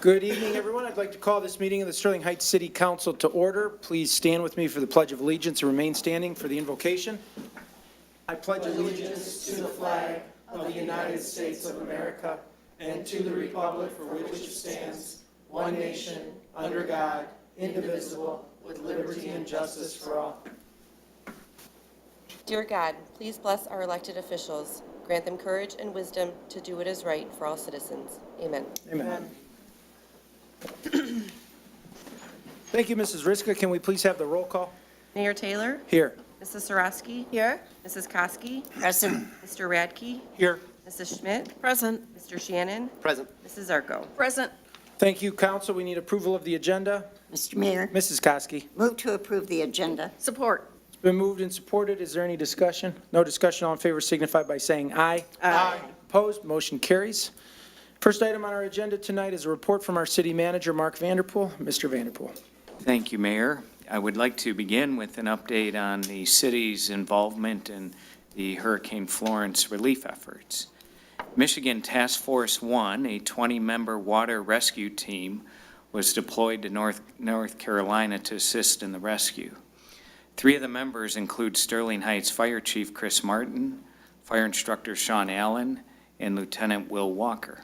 Good evening, everyone. I'd like to call this meeting of the Sterling Heights City Council to order. Please stand with me for the Pledge of Allegiance and remain standing for the invocation. I pledge allegiance to the flag of the United States of America and to the republic for which it stands, one nation, under God, indivisible, with liberty and justice for all. Dear God, please bless our elected officials. Grant them courage and wisdom to do what is right for all citizens. Amen. Amen. Thank you, Mrs. Riska. Can we please have the roll call? Mayor Taylor? Here. Mrs. Sarowski? Here. Mrs. Koski? Present. Mr. Radke? Here. Mrs. Schmidt? Present. Mr. Shannon? Present. Mrs. Zarko? Present. Thank you, Council. We need approval of the agenda. Mr. Mayor, Mrs. Koski. move to approve the agenda. Support. It's been moved and supported. Is there any discussion? No discussion. All in favor signify by saying aye. Aye. Opposed? Motion carries. First item on our agenda tonight is a report from our city manager, Mark Vanderpool. Mr. Vanderpool. Thank you, Mayor. I would like to begin with an update on the city's involvement in the Hurricane Florence relief efforts. Michigan Task Force 1, a 20-member water rescue team, was deployed to North Carolina to assist in the rescue. 3 of the members include Sterling Heights Fire Chief Chris Martin, Fire Instructor Sean Allen, and Lieutenant Will Walker.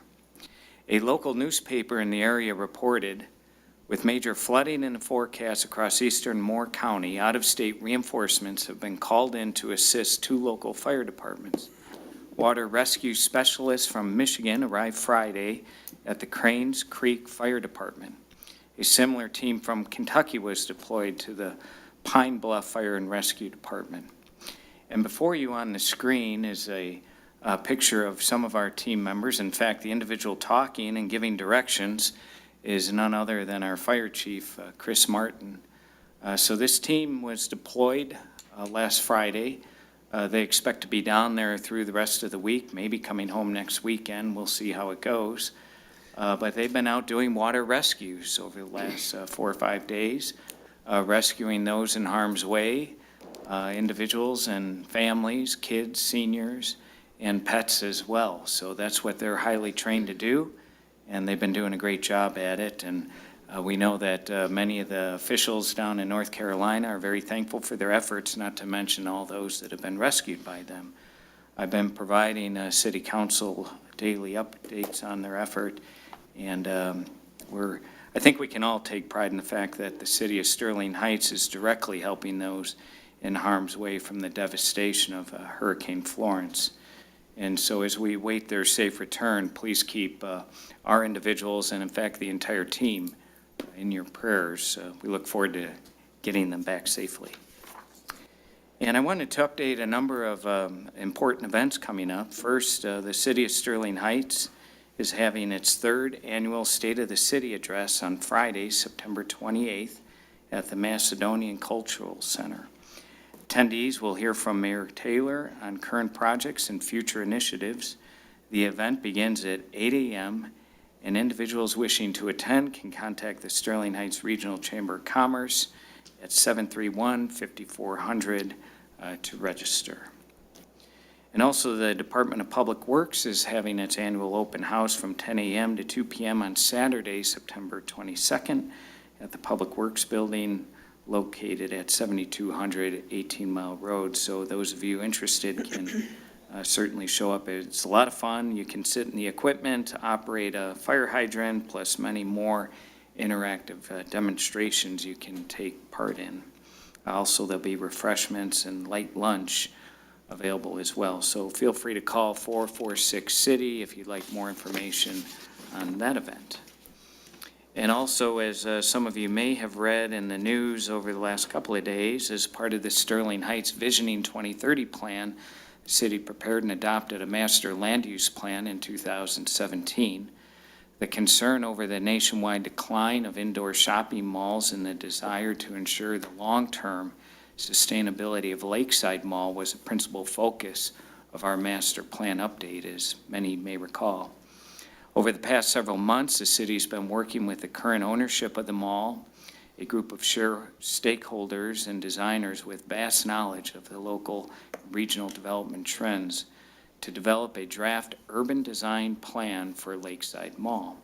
A local newspaper in the area reported, with major flooding in the forecast across eastern Moore County, out-of-state reinforcements have been called in to assist 2 local fire departments. Water rescue specialists from Michigan arrived Friday at the Cranes Creek Fire Department. A similar team from Kentucky was deployed to the Pine Bluff Fire and Rescue Department. And before you on the screen is a picture of some of our team members. In fact, the individual talking and giving directions is none other than our fire chief, Chris Martin. So this team was deployed last Friday. They expect to be down there through the rest of the week, maybe coming home next weekend. We'll see how it goes. But they've been out doing water rescues over the last 4 or 5 days, rescuing those in harm's way, individuals and families, kids, seniors, and pets as well. So that's what they're highly trained to do, and they've been doing a great job at it. And we know that many of the officials down in North Carolina are very thankful for their efforts, not to mention all those that have been rescued by them. I've been providing City Council daily updates on their effort, and I think we can all take pride in the fact that the city of Sterling Heights is directly helping those in harm's way from the devastation of Hurricane Florence. And so as we wait their safe return, please keep our individuals and, in fact, the entire team in your prayers. We look forward to getting them back safely. And I wanted to update a number of important events coming up. First, the city of Sterling Heights is having its 3rd annual State of the City address on Friday, September 28th at the Macedonian Cultural Center. Attendees will hear from Mayor Taylor on current projects and future initiatives. The event begins at 8 a.m., and individuals wishing to attend can contact the Sterling Heights Regional Chamber of Commerce at 731-5400 to register. And also the Department of Public Works is having its annual open house from 10 a.m. to 2 p.m. on Saturday, September 22nd at the Public Works Building located at 7200 18 Mile Road. So those of you interested can certainly show up. It's a lot of fun. You can sit in the equipment, operate a fire hydrant, plus many more interactive demonstrations you can take part in. Also, there'll be refreshments and light lunch available as well. So feel free to call 446-CITY if you'd like more information on that event. And also, as some of you may have read in the news over the last couple of days, as part of the Sterling Heights Visioning 2030 plan, the city prepared and adopted a master land use plan in 2017. The concern over the nationwide decline of indoor shopping malls and the desire to ensure the long-term sustainability of Lakeside Mall was a principal focus of our master plan update, as many may recall. Over the past several months, the city's been working with the current ownership of the mall, a group of stakeholders and designers with vast knowledge of the local regional development trends to develop a draft urban design plan for Lakeside Mall.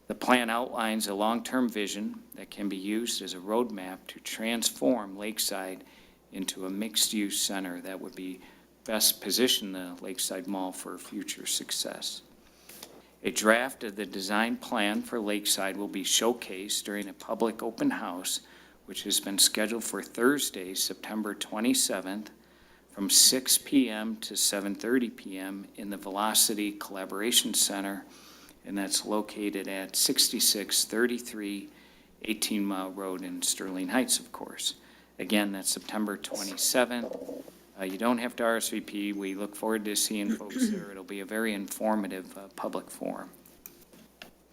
The plan outlines a long-term vision that can be used as a roadmap to transform Lakeside into a mixed-use center that would be best position the Lakeside Mall for future success. A draft of the design plan for Lakeside will be showcased during a public open house, which has been scheduled for Thursday, September 27th, from 6 p.m. to 7:30 p.m. in the Velocity Collaboration Center, and that's located at 6633 18 Mile Road in Sterling Heights, of course. Again, that's September 27th. You don't have to RSVP. We look forward to seeing folks there. It'll be a very informative public forum.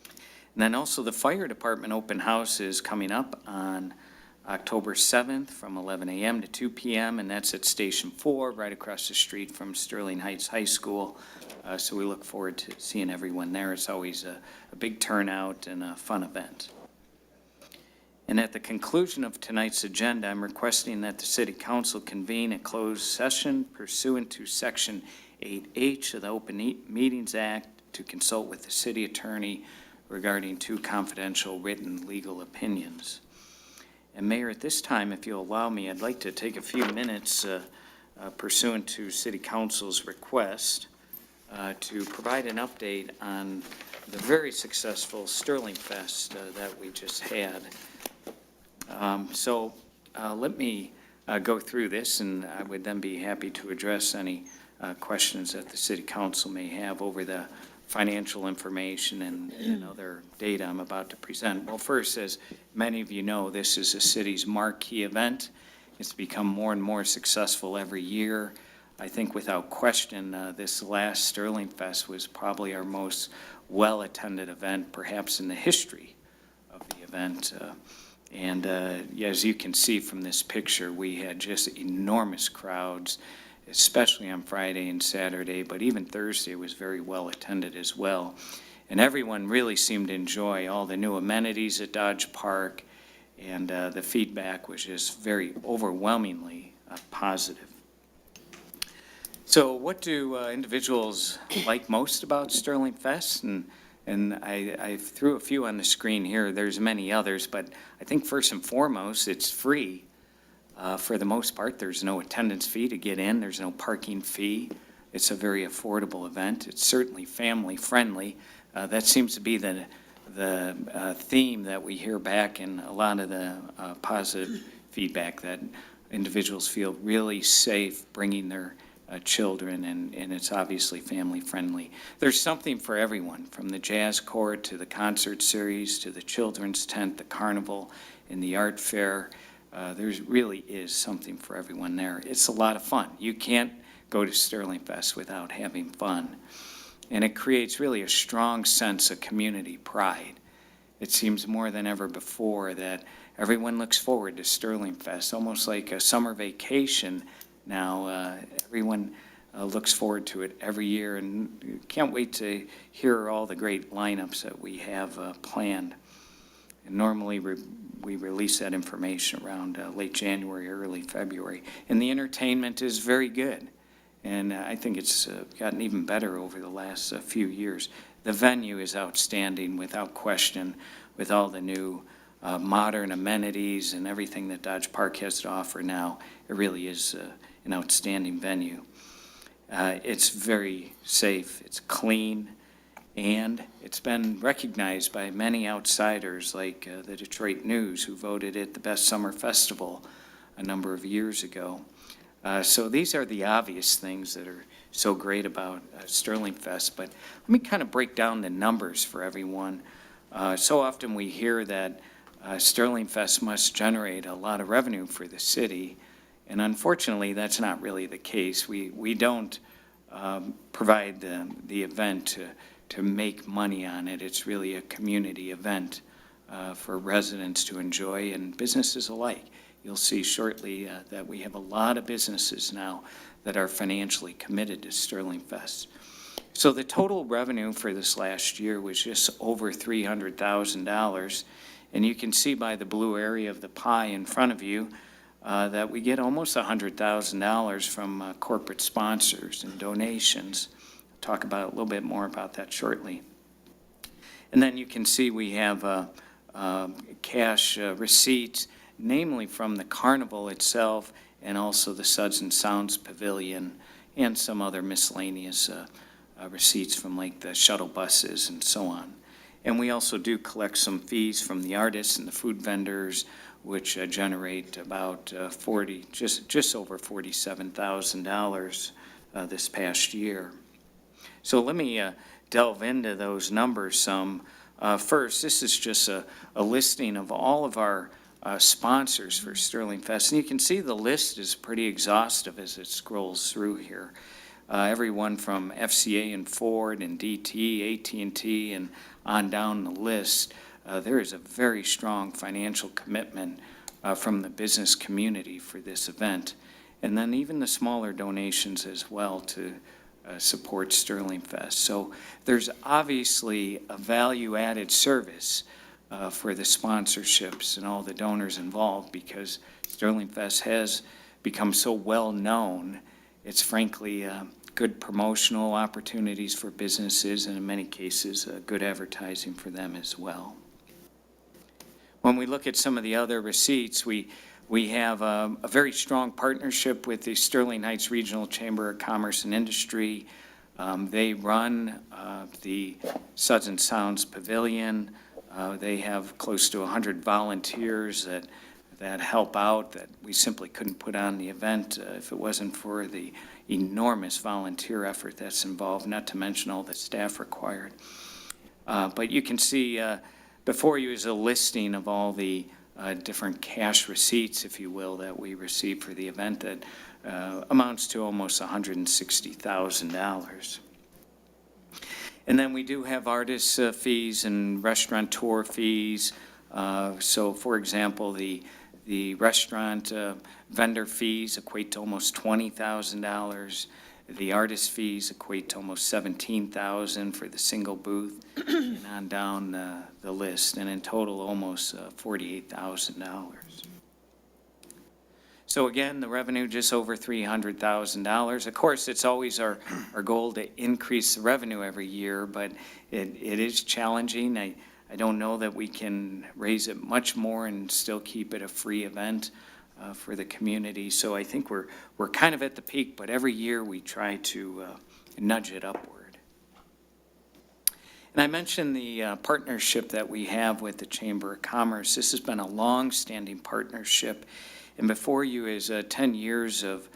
And then also the fire department open house is coming up on October 7th from 11 a.m. to 2 p.m., and that's at Station 4, right across the street from Sterling Heights High School. So we look forward to seeing everyone there. It's always a big turnout and a fun event. And at the conclusion of tonight's agenda, I'm requesting that the City Council convene a closed session pursuant to Section 8H of the Open Meetings Act to consult with the city attorney regarding 2 confidential written legal opinions. And Mayor, at this time, if you'll allow me, I'd like to take a few minutes pursuant to City Council's request to provide an update on the very successful Sterling Fest that we just had. Let me go through this, and I would then be happy to address any questions that the City Council may have over the financial information and other data I'm about to present. Well, first, as many of you know, this is the city's marquee event. It's become more and more successful every year. I think without question, this last Sterling Fest was probably our most well-attended event, perhaps in the history of the event. As you can see from this picture, we had just enormous crowds, especially on Friday and Saturday, but even Thursday was very well attended as well. And everyone really seemed to enjoy all the new amenities at Dodge Park, and the feedback was just very overwhelmingly positive. So what do individuals like most about Sterling Fest? And I threw a few on the screen here. There's many others, but I think first and foremost, it's free. For the most part, there's no attendance fee to get in. There's no parking fee. It's a very affordable event. It's certainly family friendly. That seems to be the theme that we hear back in a lot of the positive feedback, that individuals feel really safe bringing their children, and it's obviously family friendly. There's something for everyone, from the jazz court to the concert series to the children's tent, the carnival, and the art fair. There really is something for everyone there. It's a lot of fun. You can't go to Sterling Fest without having fun. And it creates really a strong sense of community pride. It seems more than ever before that everyone looks forward to Sterling Fest, almost like a summer vacation. Now, everyone looks forward to it every year, and can't wait to hear all the great lineups that we have planned. And normally we release that information around late January, early February. And the entertainment is very good. And I think it's gotten even better over the last few years. The venue is outstanding, without question, with all the new modern amenities and everything that Dodge Park has to offer now. It really is an outstanding venue. It's very safe, it's clean, and it's been recognized by many outsiders like the Detroit News, who voted it the best summer festival a number of years ago. So these are the obvious things that are so great about Sterling Fest, but let me kind of break down the numbers for everyone. So often we hear that Sterling Fest must generate a lot of revenue for the city, and unfortunately that's not really the case. We don't provide the event to make money on it. It's really a community event for residents to enjoy, and businesses alike. You'll see shortly that we have a lot of businesses now that are financially committed to Sterling Fest. So the total revenue for this last year was just over $300,000. And you can see by the blue area of the pie in front of you that we get almost $100,000 from corporate sponsors and donations. I'll talk about a little bit more about that shortly. And then you can see we have cash receipts, namely from the carnival itself and also the Suds and Sounds Pavilion and some other miscellaneous receipts from like the shuttle buses and so on. And we also do collect some fees from the artists and the food vendors, which generate about just over $47,000 this past year. So let me delve into those numbers some. First, this is just a listing of all of our sponsors for Sterling Fest. And you can see the list is pretty exhaustive as it scrolls through here. Everyone from FCA and Ford and DT, AT&T, and on down the list. There is a very strong financial commitment from the business community for this event. And then even the smaller donations as well to support Sterling Fest. So there's obviously a value-added service for the sponsorships and all the donors involved, because Sterling Fest has become so well-known. It's frankly good promotional opportunities for businesses, and in many cases, good advertising for them as well. When we look at some of the other receipts, we have a very strong partnership with the Sterling Heights Regional Chamber of Commerce and Industry. They run the Suds and Sounds Pavilion. They have close to 100 volunteers that help out, that we simply couldn't put on the event if it wasn't for the enormous volunteer effort that's involved, not to mention all the staff required. But you can see before you is a listing of all the different cash receipts, if you will, that we received for the event that amounts to almost $160,000. And then we do have artist fees and restaurateur fees. So, for example, the restaurant vendor fees equate to almost $20,000. The artist fees equate to almost $17,000 for the single booth, and on down the list, and in total almost $48,000. So again, the revenue just over $300,000. Of course, it's always our goal to increase the revenue every year, but it is challenging. I don't know that we can raise it much more and still keep it a free event for the community. So I think we're kind of at the peak, but every year we try to nudge it upward. And I mentioned the partnership that we have with the Chamber of Commerce. This has been a long-standing partnership, and before you is 10 years of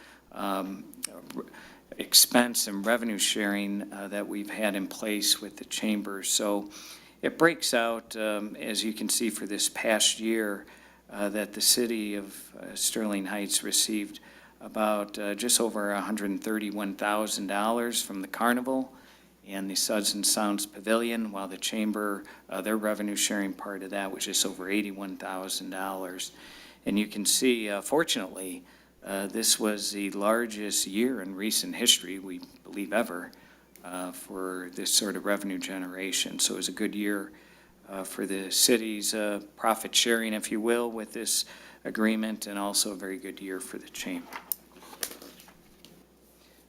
expense and revenue sharing that we've had in place with the Chamber. So it breaks out, as you can see, for this past year, that the city of Sterling Heights received about just over $131,000 from the carnival and the Suds and Sounds Pavilion, while the Chamber, their revenue sharing part of that was just over $81,000. And you can see, fortunately, this was the largest year in recent history, we believe ever, for this sort of revenue generation. So it was a good year for the city's profit sharing, if you will, with this agreement, and also a very good year for the Chamber.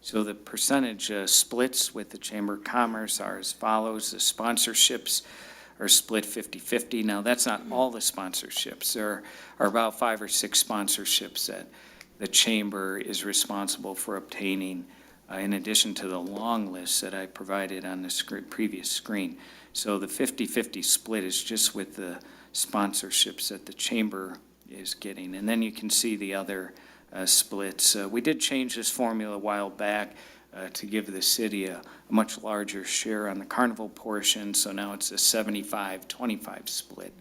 So the percentage splits with the Chamber of Commerce are as follows. The sponsorships are split 50-50. Now, that's not all the sponsorships. There are about 5 or 6 sponsorships that the Chamber is responsible for obtaining, in addition to the long list that I provided on the previous screen. So the 50-50 split is just with the sponsorships that the Chamber is getting. And then you can see the other splits. We did change this formula a while back to give the city a much larger share on the carnival portion. So now it's a 75-25 split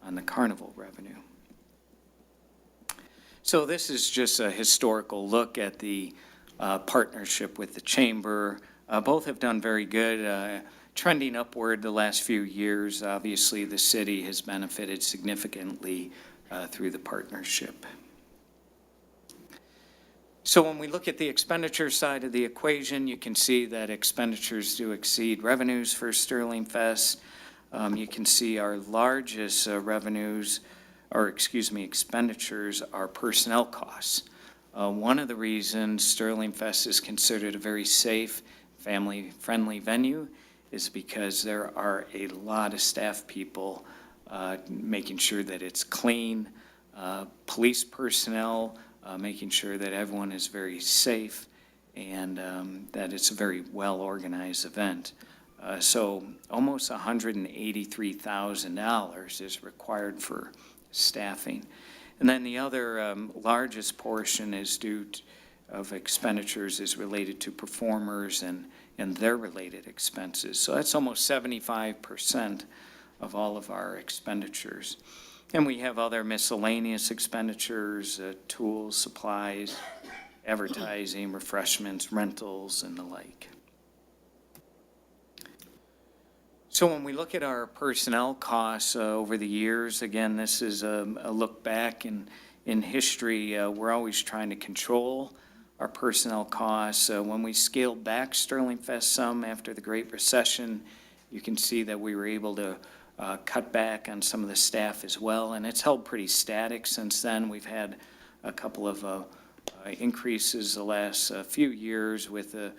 on the carnival revenue. So this is just a historical look at the partnership with the Chamber. Both have done very good, trending upward the last few years. Obviously, the city has benefited significantly through the partnership. So when we look at the expenditure side of the equation, you can see that expenditures do exceed revenues for Sterling Fest. You can see our largest expenditures are personnel costs. One of the reasons Sterling Fest is considered a very safe, family-friendly venue is because there are a lot of staff people making sure that it's clean, police personnel making sure that everyone is very safe, and that it's a very well-organized event. So almost $183,000 is required for staffing. And then the other largest portion is of expenditures is related to performers and their related expenses. So that's almost 75% of all of our expenditures. And we have other miscellaneous expenditures, tools, supplies, advertising, refreshments, rentals, and the like. So when we look at our personnel costs over the years, again, this is a look back in history. We're always trying to control our personnel costs. When we scaled back Sterling Fest some after the Great Recession, you can see that we were able to cut back on some of the staff as well, and it's held pretty static since then. We've had a couple of increases the last few years, with a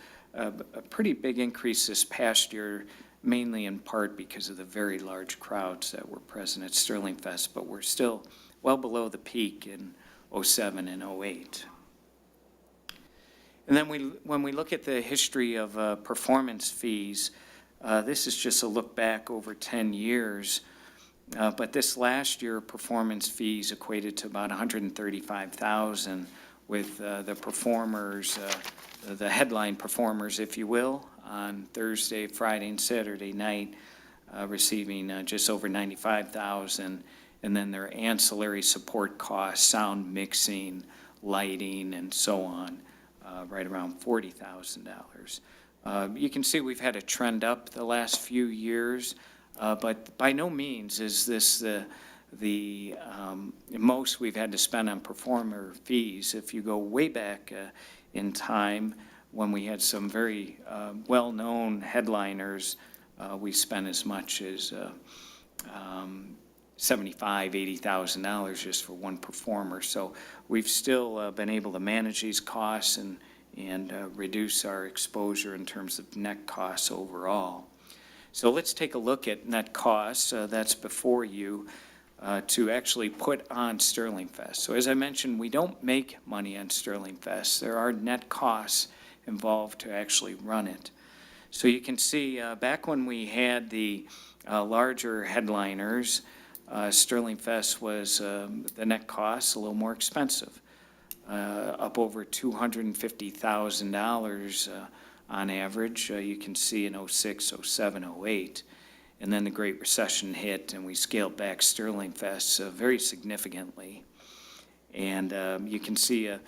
pretty big increase this past year, mainly in part because of the very large crowds that were present at Sterling Fest, but we're still well below the peak in '07 and '08. And then when we look at the history of performance fees, this is just a look back over 10 years, but this last year performance fees equated to about $135,000, with the performers, the headline performers, if you will, on Thursday, Friday, and Saturday night, receiving just over $95,000, and then their ancillary support costs, sound mixing, lighting, and so on, right around $40,000. You can see we've had a trend up the last few years, but by no means is this the most we've had to spend on performer fees. If you go way back in time, when we had some very well-known headliners, we spent as much as $75,000, $80,000 just for one performer. So we've still been able to manage these costs and reduce our exposure in terms of net costs overall. So let's take a look at net costs. That's before you to actually put on Sterling Fest. So as I mentioned, we don't make money on Sterling Fest. There are net costs involved to actually run it. So you can see back when we had the larger headliners, Sterling Fest was the net cost a little more expensive, up over $250,000 on average. You can see in '06, '07, '08. And then the Great Recession hit, and we scaled back Sterling Fest very significantly. And you can see a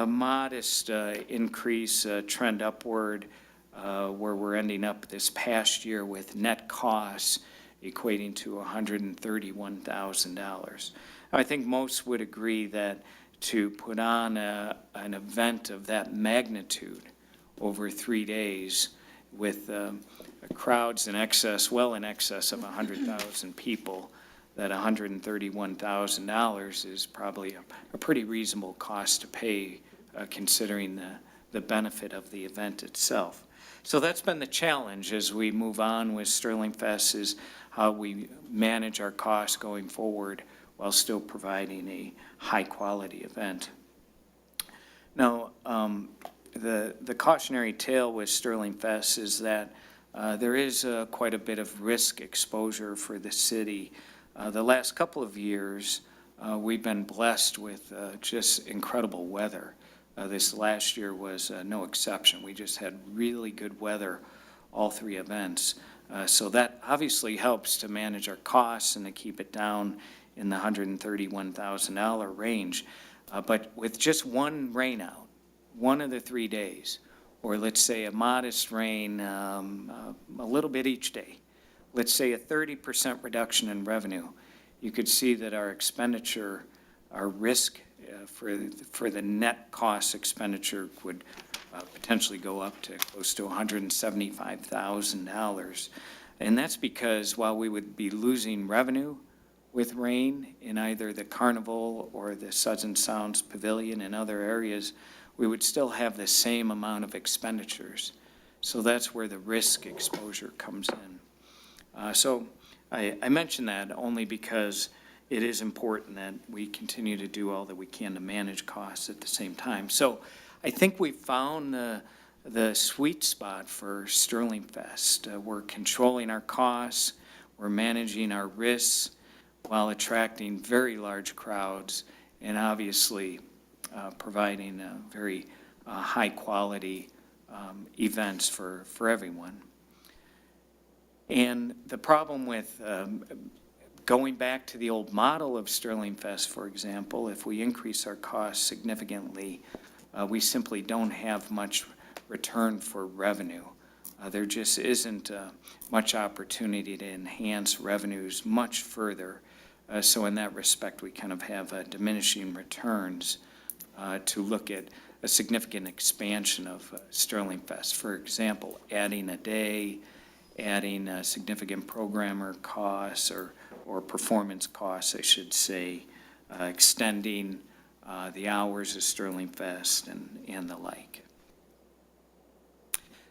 modest increase, trend upward, where we're ending up this past year with net costs equating to $131,000. I think most would agree that to put on an event of that magnitude over 3 days with crowds in excess, well in excess of 100,000 people, that $131,000 is probably a pretty reasonable cost to pay, considering the benefit of the event itself. So that's been the challenge as we move on with Sterling Fest, is how we manage our costs going forward while still providing a high-quality event. Now, the cautionary tale with Sterling Fest is that there is quite a bit of risk exposure for the city. The last couple of years, we've been blessed with just incredible weather. This last year was no exception. We just had really good weather all three events. So that obviously helps to manage our costs and to keep it down in the $131,000 range. But with just one rain out, one of the 3 days, or let's say a modest rain, a little bit each day, let's say a 30% reduction in revenue, you could see that our expenditure, our risk for the net cost expenditure would potentially go up to close to $175,000. And that's because while we would be losing revenue with rain in either the Carnival or the Suds and Sounds Pavilion and other areas, we would still have the same amount of expenditures. So that's where the risk exposure comes in. So I mention that only because it is important that we continue to do all that we can to manage costs at the same time. So I think we found the sweet spot for Sterling Fest. We're controlling our costs, we're managing our risks while attracting very large crowds and obviously providing very high-quality events for everyone. And the problem with going back to the old model of Sterling Fest, for example, if we increase our costs significantly, we simply don't have much return for revenue. There just isn't much opportunity to enhance revenues much further. So in that respect, we kind of have diminishing returns to look at a significant expansion of Sterling Fest. For example, adding a day, adding significant programmer costs or performance costs, I should say, extending the hours of Sterling Fest and the like.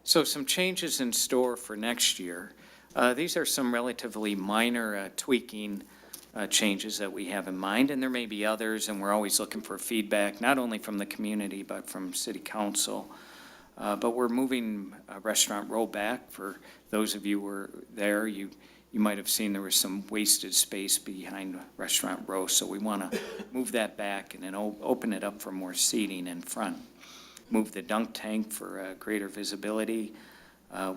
So some changes in store for next year. These are some relatively minor tweaking changes that we have in mind, and there may be others, and we're always looking for feedback, not only from the community, but from City Council. But we're moving Restaurant Row back. For those of you who were there, you might have seen there was some wasted space behind Restaurant Row, so we want to move that back and then open it up for more seating in front. Move the dunk tank for greater visibility.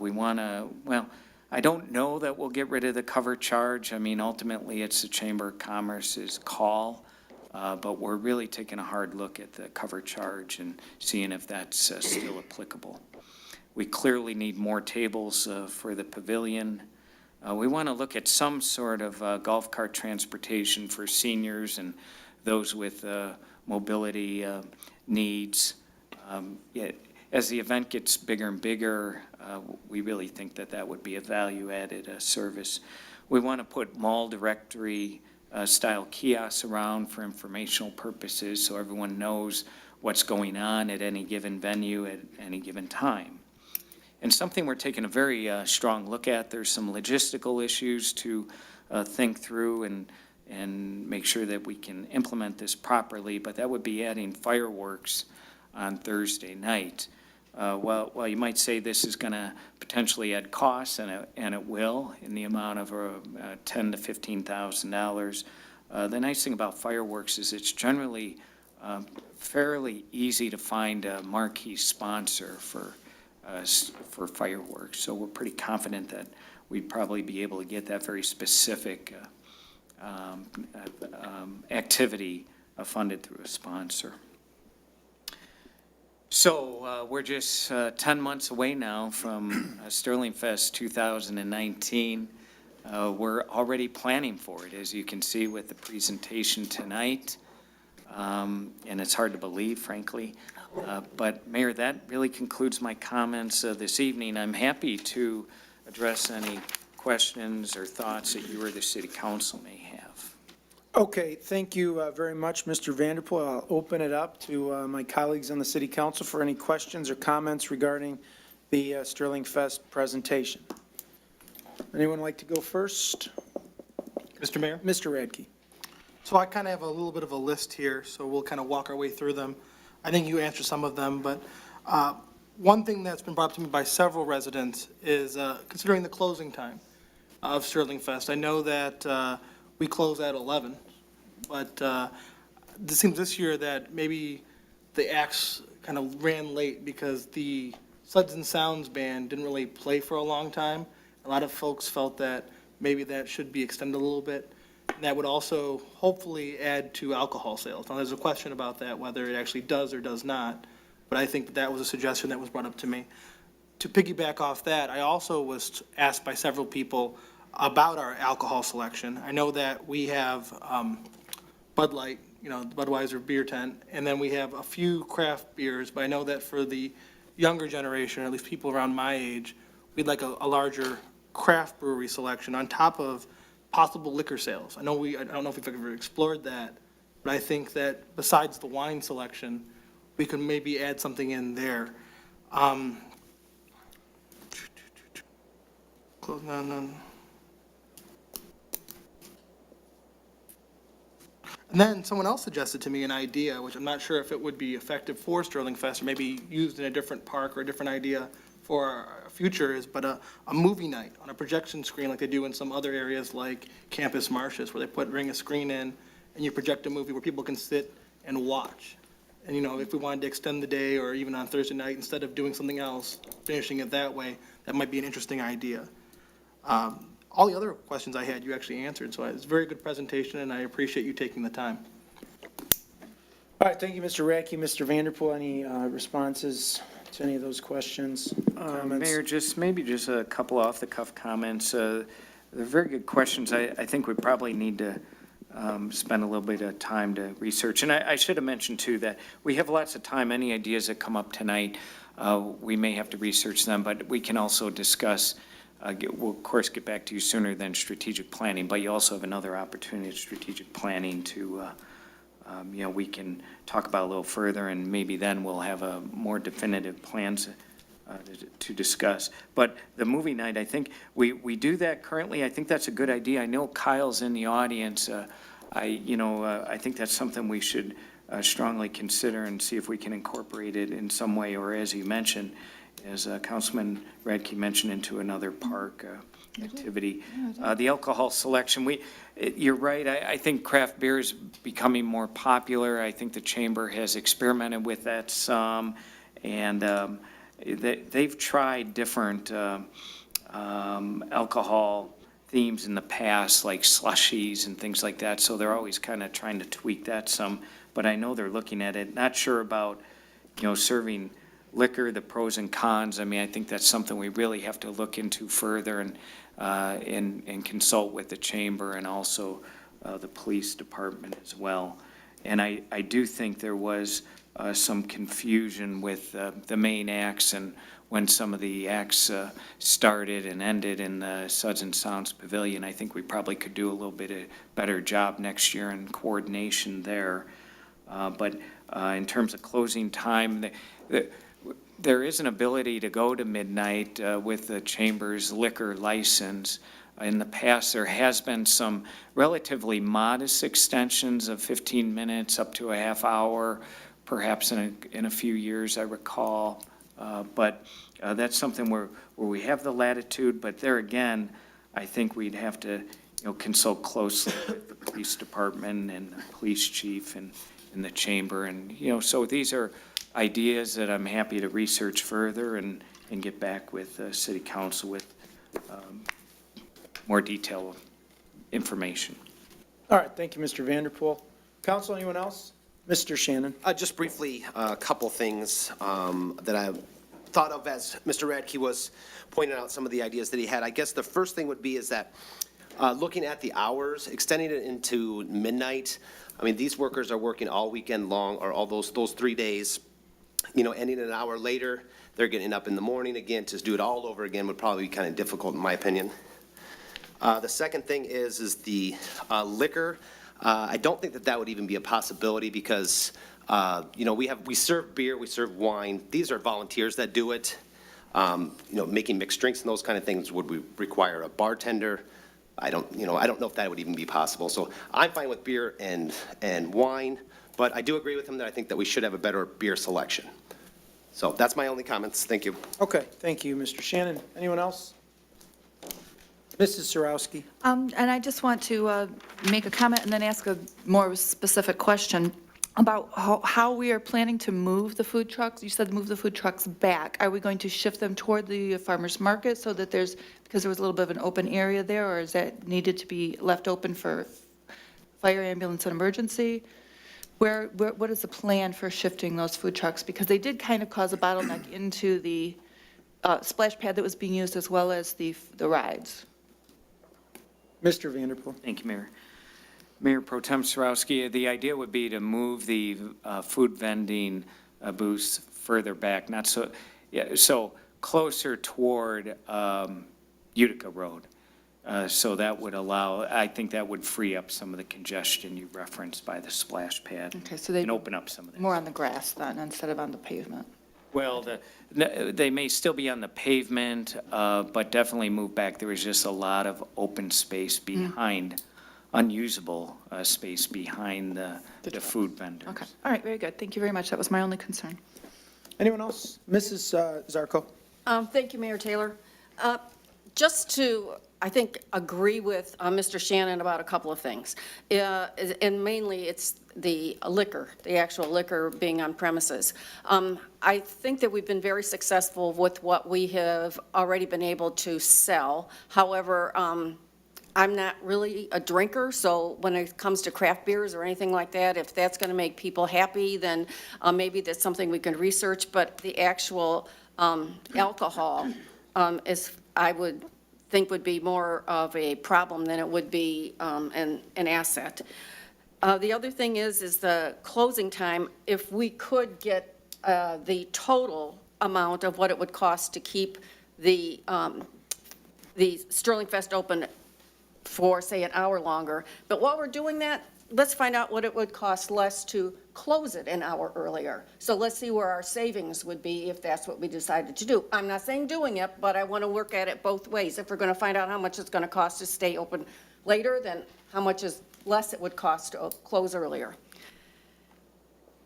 We want to, well, I don't know that we'll get rid of the cover charge. I mean, ultimately, it's the Chamber of Commerce's call, but we're really taking a hard look at the cover charge and seeing if that's still applicable. We clearly need more tables for the pavilion. We want to look at some sort of golf cart transportation for seniors and those with mobility needs. As the event gets bigger and bigger, we really think that that would be a value-added service. We want to put mall directory style kiosks around for informational purposes so everyone knows what's going on at any given venue at any given time. And something we're taking a very strong look at, there's some logistical issues to think through and make sure that we can implement this properly, but that would be adding fireworks on Thursday night. Well, you might say this is going to potentially add costs, and it will, in the amount of $10,000 to $15,000. The nice thing about fireworks is it's generally fairly easy to find a marquee sponsor for fireworks. So we're pretty confident that we'd probably be able to get that very specific activity funded through a sponsor. So we're just 10 months away now from Sterling Fest 2019. We're already planning for it, as you can see with the presentation tonight. And it's hard to believe, frankly. But Mayor, that really concludes my comments this evening. I'm happy to address any questions or thoughts that you or the City Council may have. Okay, thank you very much, Mr. Vanderpool. I'll open it up to my colleagues on the City Council for any questions or comments regarding the Sterling Fest presentation. Anyone like to go first? Mr. Mayor? Mr. Radke. So I kind of have a little bit of a list here, so we'll kind of walk our way through them. I think you answered some of them, but one thing that's been brought up to me by several residents is considering the closing time of Sterling Fest. I know that we close at 11, but it seems this year that maybe the acts kind of ran late because the Suds and Sounds band didn't really play for a long time. A lot of folks felt that maybe that should be extended a little bit. And that would also hopefully add to alcohol sales. Now, there's a question about that, whether it actually does or does not, but I think that that was a suggestion that was brought up to me. To piggyback off that, I also was asked by several people about our alcohol selection. I know that we have Bud Light, you know, the Budweiser beer tent, and then we have a few craft beers, but I know that for the younger generation, or at least people around my age, we'd like a larger craft brewery selection on top of possible liquor sales. I don't know if we've ever explored that, but I think that besides the wine selection, we could maybe add something in there. close, no. And then someone else suggested to me an idea, which I'm not sure if it would be effective for Sterling Fest or maybe used in a different park or a different idea for our future is, but a movie night on a projection screen like they do in some other areas like Campus Martius, where they bring a screen in and you project a movie where people can sit and watch. And, you know, if we wanted to extend the day or even on Thursday night, instead of doing something else, finishing it that way, that might be an interesting idea. All the other questions I had, you actually answered, so it's a very good presentation, and I appreciate you taking the time. All right, thank you, Mr. Radke. Mr. Vanderpool, any responses to any of those questions? Comments? Mayor, maybe just a couple off-the-cuff comments. They're very good questions. I think we probably need to spend a little bit of time to research. And I should have mentioned, too, that we have lots of time. Any ideas that come up tonight, we may have to research them, but we can also discuss. We'll, of course, get back to you sooner than strategic planning, but you also have another opportunity at strategic planning to, we can talk about a little further, and maybe then we'll have a more definitive plans to discuss. But the movie night, I think we do that currently. I think that's a good idea. I know Kyle's in the audience. I think that's something we should strongly consider and see if we can incorporate it in some way, or as you mentioned, as Councilman Radke mentioned, into another park activity. The alcohol selection, you're right. I think craft beer is becoming more popular. I think the chamber has experimented with that some, and they've tried different alcohol themes in the past, like slushies and things like that. So they're always kind of trying to tweak that some. But I know they're looking at it. Not sure about, serving liquor, the pros and cons. I mean, I think that's something we really have to look into further and consult with the chamber and also the police department as well. And I do think there was some confusion with the main acts and when some of the acts started and ended in the Suds and Sounds Pavilion. I think we probably could do a little bit of better job next year in coordination there. But in terms of closing time, there is an ability to go to midnight with the chamber's liquor license. In the past, there has been some relatively modest extensions of 15 minutes up to a half hour, perhaps in a few years, I recall. But that's something where we have the latitude, but there again, I think we'd have to consult closely with the police department and the police chief and the chamber. And, so these are ideas that I'm happy to research further and get back with City Council with more detailed information. All right, thank you, Mr. Vanderpool. Council, anyone else? Mr. Shannon. Just briefly, a couple things that I thought of as Mr. Radke was pointing out some of the ideas that he had. I guess the first thing would be is that looking at the hours, extending it into midnight. I mean, these workers are working all weekend long, or all those 3 days. Ending an hour later, they're getting up in the morning again. To do it all over again would probably be kind of difficult, in my opinion. The second thing is the liquor. I don't think that would even be a possibility because, we serve beer, we serve wine. These are volunteers that do it. Making mixed drinks and those kind of things would require a bartender. I don't know if that would even be possible. So I'm fine with beer and wine, but I do agree with him that I think that we should have a better beer selection. So that's my only comments. Thank you. Okay, thank you, Mr. Shannon. Anyone else? Mrs. Sarowski. And I just want to make a comment and then ask a more specific question about how we are planning to move the food trucks. You said move the food trucks back. Are we going to shift them toward the farmer's market so that because there was a little bit of an open area there, or is that needed to be left open for fire, ambulance, and emergency? What is the plan for shifting those food trucks? Because they did kind of cause a bottleneck into the splash pad that was being used as well as the rides. Mr. Vanderpool. Thank you, Mayor. Mayor Pro Tem Sarowski, the idea would be to move the food vending booths further back, so closer toward Utica Road. So that would I think that would free up some of the congestion you referenced by the splash pad. Okay, so they and open up some of that. More on the grass then instead of on the pavement. Well, they may still be on the pavement, but definitely move back. There was just a lot of open space behind, unusable space behind the food vendors. Okay, all right, very good. Thank you very much. That was my only concern. Anyone else? Mrs. Zarko? Thank you, Mayor Taylor. Just to, I think, agree with Mr. Shannon about a couple of things. And mainly, it's the liquor, the actual liquor being on premises. I think that we've been very successful with what we have already been able to sell. However, I'm not really a drinker, so when it comes to craft beers or anything like that, if that's going to make people happy, then maybe that's something we can research. But the actual alcohol is, I would think, would be more of a problem than it would be an asset. The other thing is the closing time. If we could get the total amount of what it would cost to keep the Sterling Fest open for, say, an hour longer. But while we're doing that, let's find out what it would cost less to close it an hour earlier. So let's see where our savings would be if that's what we decided to do. I'm not saying doing it, but I want to look at it both ways. If we're going to find out how much it's going to cost to stay open later, then how much is less it would cost to close earlier.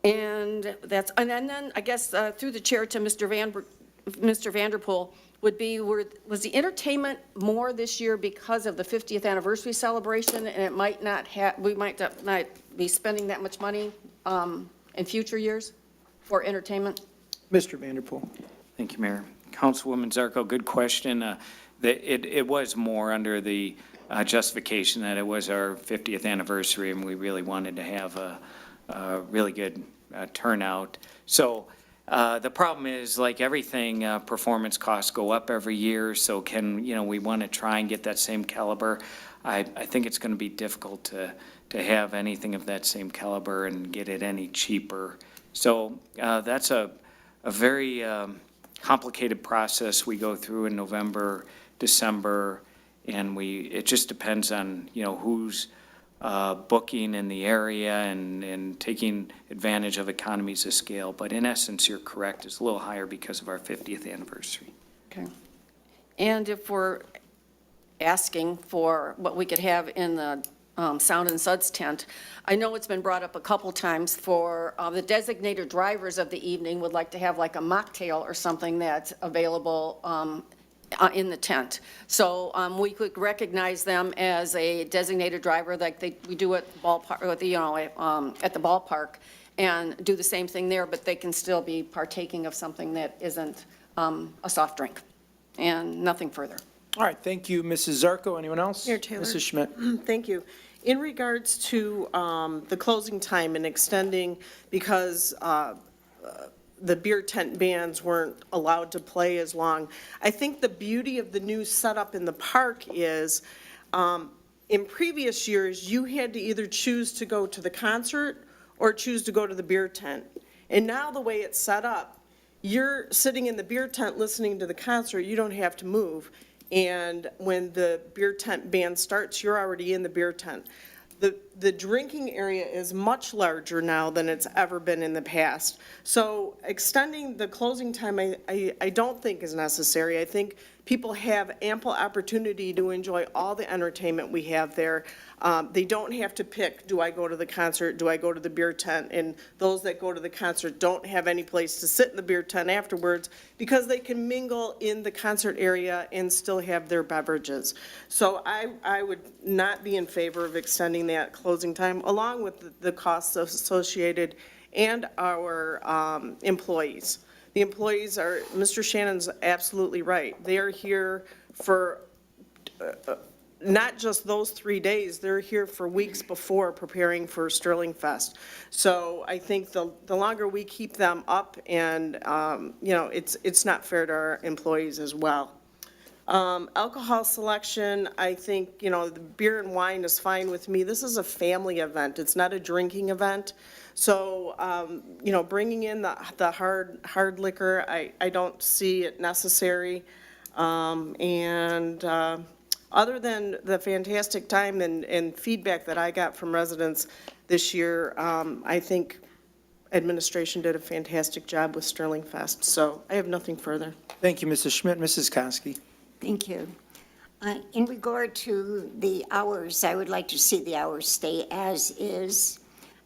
And then I guess through the chair to Mr. Vanderpool, would be, was the entertainment more this year because of the 50th anniversary celebration, and it might not have, we might not be spending that much money in future years for entertainment? Mr. Vanderpool? Thank you, Mayor. Councilwoman Zarko, good question. It was more under the justification that it was our 50th anniversary, and we really wanted to have a really good turnout. So the problem is, like everything, performance costs go up every year, so we want to try and get that same caliber. I think it's going to be difficult to have anything of that same caliber and get it any cheaper. So that's a very complicated process we go through in November, December, and it just depends on, who's booking in the area and taking advantage of economies of scale. But in essence, you're correct. It's a little higher because of our 50th anniversary. Okay. And if we're asking for what we could have in the Sound and Suds tent, I know it's been brought up a couple times for the designated drivers of the evening would like to have like a mocktail or something that's available in the tent. So we could recognize them as a designated driver like we do at the ballpark, at the ballpark, and do the same thing there, but they can still be partaking of something that isn't a soft drink, and nothing further. All right, thank you, Mrs. Zarko. Anyone else? Mayor Taylor. Mrs. Schmidt? Thank you. In regards to the closing time and extending, because the beer tent bands weren't allowed to play as long, I think the beauty of the new setup in the park is, in previous years, you had to either choose to go to the concert or choose to go to the beer tent. And now the way it's set up, you're sitting in the beer tent listening to the concert, you don't have to move. And when the beer tent band starts, you're already in the beer tent. The drinking area is much larger now than it's ever been in the past. So extending the closing time, I don't think is necessary. I think people have ample opportunity to enjoy all the entertainment we have there. They don't have to pick, do I go to the concert, do I go to the beer tent? And those that go to the concert don't have any place to sit in the beer tent afterwards because they can mingle in the concert area and still have their beverages. So I would not be in favor of extending that closing time, along with the costs associated and our employees. The employees are, Mr. Shannon's absolutely right. They are here for not just those 3 days, they're here for weeks before preparing for Sterling Fest. So I think the longer we keep them up and, it's not fair to our employees as well. Alcohol selection, I think, the beer and wine is fine with me. This is a family event. It's not a drinking event. So, bringing in the hard liquor, I don't see it necessary. Other than the fantastic time and feedback that I got from residents this year, I think administration did a fantastic job with Sterling Fest. So I have nothing further. Thank you, Mrs. Schmidt. Mrs. Koski. Thank you. In regard to the hours, I would like to see the hours stay as is.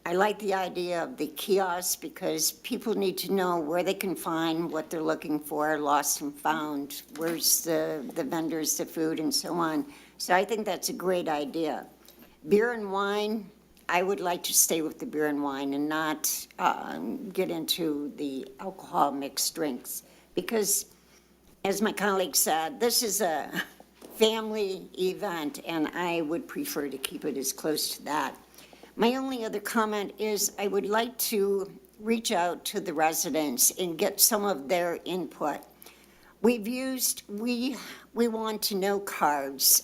I like the idea of the kiosk because people need to know where they can find what they're looking for, lost and found, where's the vendors, the food, and so on. So I think that's a great idea. Beer and wine, I would like to stay with the beer and wine and not get into the alcohol mixed drinks. Because, as my colleague said, this is a family event, and I would prefer to keep it as close to that. My only other comment is I would like to reach out to the residents and get some of their input. We want to know cards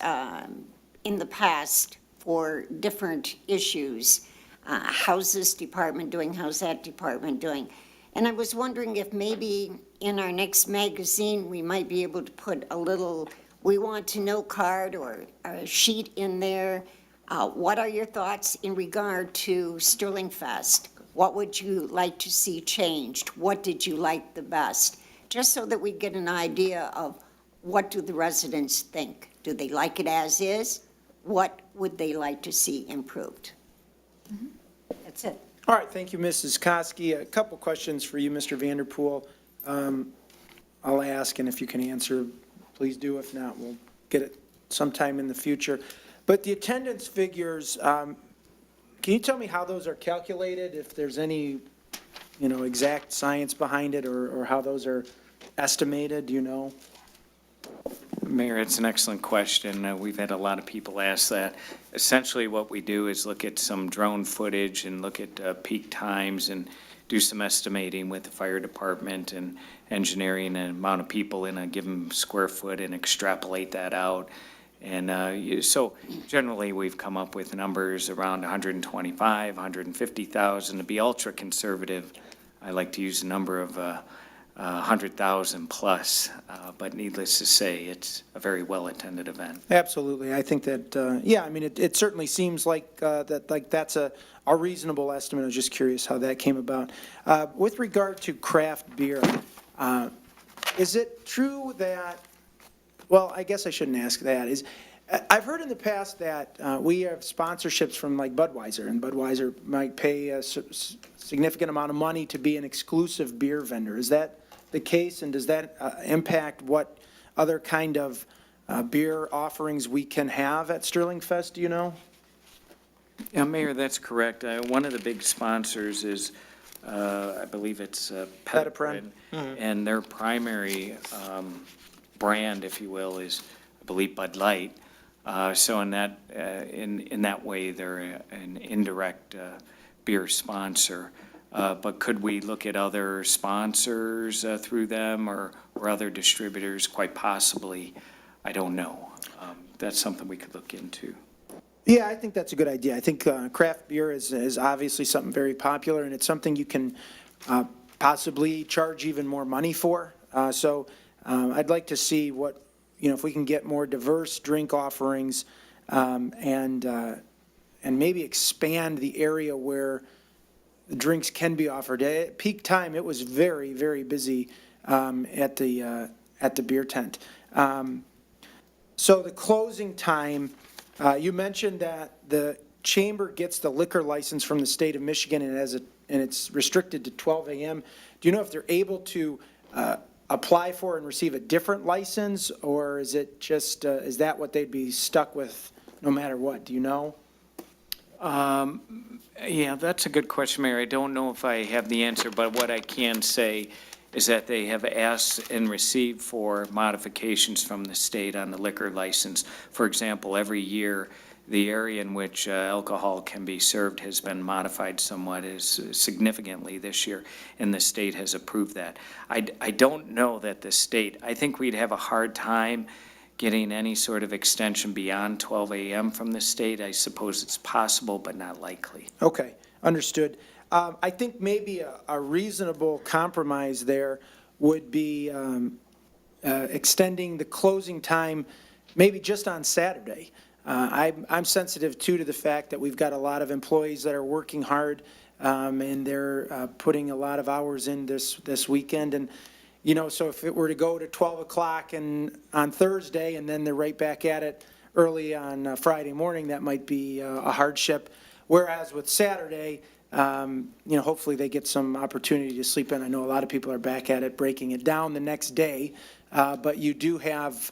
in the past for different issues. How's this department doing? How's that department doing? And I was wondering if maybe in our next magazine, we might be able to put a little "we want to know" card or a sheet in there. What are your thoughts in regard to Sterling Fest? What would you like to see changed? What did you like the best? Just so that we get an idea of what do the residents think. Do they like it as is? What would they like to see improved? That's it. All right, thank you, Mrs. Koski. A couple questions for you, Mr. Vanderpool. I'll ask, and if you can answer, please do. If not, we'll get it sometime in the future. But the attendance figures, can you tell me how those are calculated, if there's any, exact science behind it, or how those are estimated, do you know? Mayor, it's an excellent question. We've had a lot of people ask that. Essentially, what we do is look at some drone footage and look at peak times and do some estimating with the fire department and engineering and amount of people in a given square foot and extrapolate that out. And so generally, we've come up with numbers around 125, 150,000. To be ultra conservative, I like to use a number of 100,000 plus, but needless to say, it's a very well-attended event. Absolutely. I think that, yeah, I mean, it certainly seems like that's a reasonable estimate. I was just curious how that came about. With regard to craft beer, is it true that, well, I guess I shouldn't ask that. I've heard in the past that we have sponsorships from like Budweiser, and Budweiser might pay a significant amount of money to be an exclusive beer vendor. Is that the case, and does that impact what other kind of beer offerings we can have at Sterling Fest, do you know? Yeah, Mayor, that's correct. One of the big sponsors is, I believe it's Petapren. And their primary brand, if you will, is, I believe, Bud Light. So in that way, they're an indirect beer sponsor. But could we look at other sponsors through them or other distributors? Quite possibly. I don't know. That's something we could look into. Yeah, I think that's a good idea. I think craft beer is obviously something very popular, and it's something you can possibly charge even more money for. So I'd like to see what, if we can get more diverse drink offerings and maybe expand the area where the drinks can be offered. At peak time, it was very, very busy at the beer tent. So the closing time, you mentioned that the chamber gets the liquor license from the state of Michigan and it's restricted to 12 a.m. Do you know if they're able to apply for and receive a different license, or is it just, is that what they'd be stuck with no matter what? Do you know? Yeah, that's a good question, Mayor. I don't know if I have the answer, but what I can say is that they have asked and received for modifications from the state on the liquor license. For example, every year, the area in which alcohol can be served has been modified somewhat significantly this year, and the state has approved that. I don't know that the state, I think we'd have a hard time getting any sort of extension beyond 12 a.m. from the state. I suppose it's possible, but not likely. Okay, understood. I think maybe a reasonable compromise there would be extending the closing time maybe just on Saturday. I'm sensitive, too, to the fact that we've got a lot of employees that are working hard and they're putting a lot of hours in this weekend. And, you know, so if it were to go to 12 o'clock on Thursday, and then they're right back at it early on Friday morning, that might be a hardship. Whereas with Saturday, you know, hopefully they get some opportunity to sleep in. I know a lot of people are back at it, breaking it down the next day, but you do have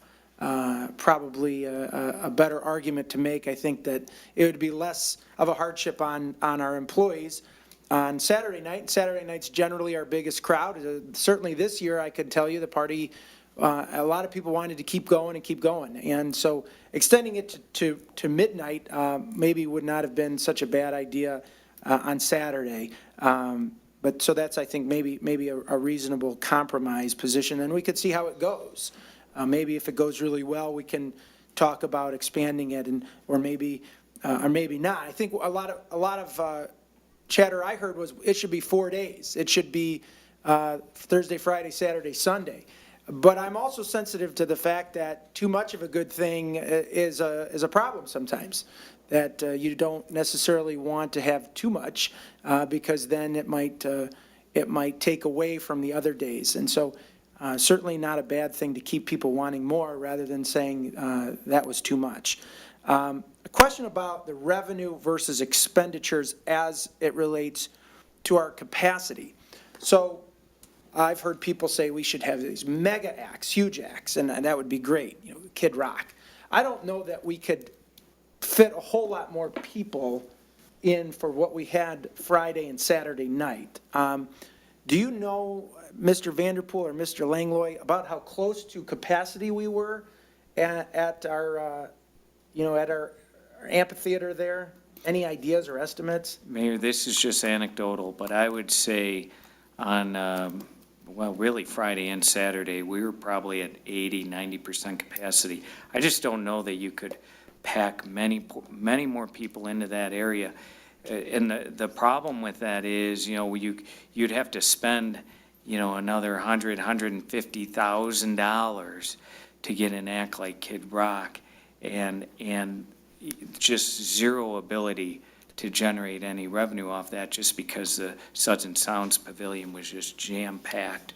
probably a better argument to make. I think that it would be less of a hardship on our employees on Saturday night. Saturday night's generally our biggest crowd. Certainly this year, I could tell you the party, a lot of people wanted to keep going and keep going. And so extending it to midnight maybe would not have been such a bad idea on Saturday. But so that's, I think, maybe a reasonable compromise position, and we could see how it goes. Maybe if it goes really well, we can talk about expanding it, or maybe not. I think a lot of chatter I heard was it should be 4 days. It should be Thursday, Friday, Saturday, Sunday. But I'm also sensitive to the fact that too much of a good thing is a problem sometimes. That you don't necessarily want to have too much because then it might take away from the other days. And so certainly not a bad thing to keep people wanting more rather than saying that was too much. A question about the revenue versus expenditures as it relates to our capacity. So I've heard people say we should have these mega acts, huge acts, and that would be great, you know, Kid Rock. I don't know that we could fit a whole lot more people in for what we had Friday and Saturday night. Do you know, Mr. Vanderpool or Mr. Langlois, about how close to capacity we were at our amphitheater there? Any ideas or estimates? Mayor, this is just anecdotal, but I would say on, well, really Friday and Saturday, we were probably at 80-90% capacity. I just don't know that you could pack many more people into that area. And the problem with that is, you know, you'd have to spend, you know, another $150,000 to get an act like Kid Rock, and just zero ability to generate any revenue off that, just because the Suds and Sounds Pavilion was just jam-packed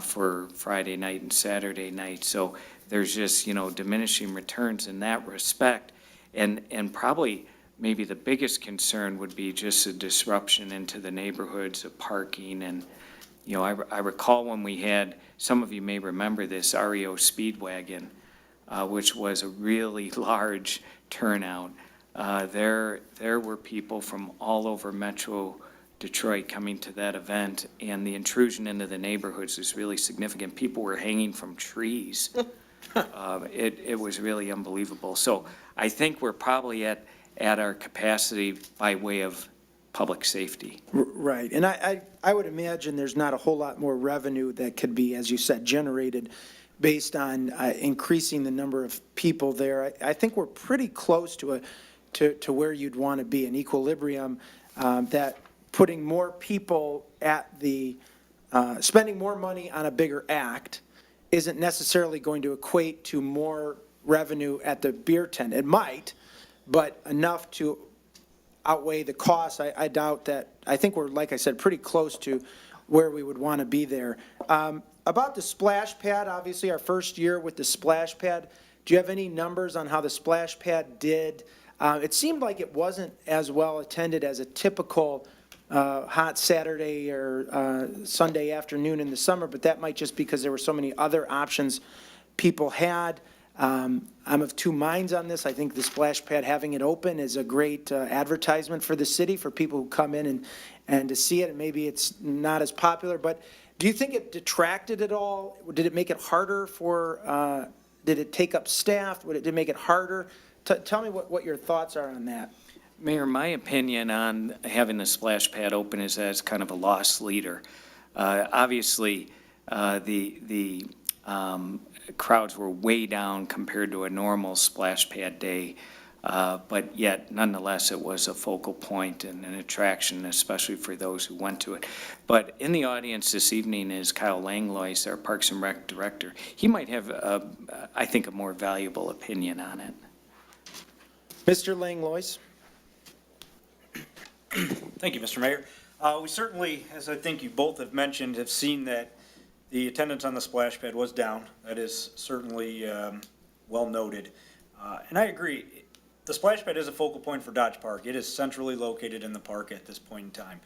for Friday night and Saturday night. So there's just, you know, diminishing returns in that respect. And probably maybe the biggest concern would be just a disruption into the neighborhoods of parking. And, you know, I recall when we had, some of you may remember this, REO Speedwagon, which was a really large turnout. There were people from all over Metro Detroit coming to that event, and the intrusion into the neighborhoods was really significant. People were hanging from trees. It was really unbelievable. So I think we're probably at our capacity by way of public safety. Right, and I would imagine there's not a whole lot more revenue that could be, as you said, generated based on increasing the number of people there. I think we're pretty close to where you'd want to be, an equilibrium, that putting more people at spending more money on a bigger act isn't necessarily going to equate to more revenue at the beer tent. It might, but enough to outweigh the costs. I doubt that. I think we're, like I said, pretty close to where we would want to be there. About the splash pad, obviously our first year with the splash pad, do you have any numbers on how the splash pad did? It seemed like it wasn't as well attended as a typical hot Saturday or Sunday afternoon in the summer, but that might just because there were so many other options people had. I'm of two minds on this. I think the splash pad, having it open, is a great advertisement for the city, for people who come in and to see it, and maybe it's not as popular, but do you think it detracted at all? Did it make it harder did it take up staff? Did it make it harder? Tell me what your thoughts are on that. Mayor, my opinion on having the splash pad open is that it's kind of a lost leader. Obviously, the crowds were way down compared to a normal splash pad day, but yet nonetheless it was a focal point and an attraction, especially for those who went to it. But in the audience this evening is Kyle Langlois, our Parks and Rec director. He might have, I think, a more valuable opinion on it. Mr. Langlois? Thank you, Mr. Mayor. We certainly, as I think you both have mentioned, have seen that the attendance on the splash pad was down. That is certainly well noted. And I agree, the splash pad is a focal point for Dodge Park. It is centrally located in the park at this point in time.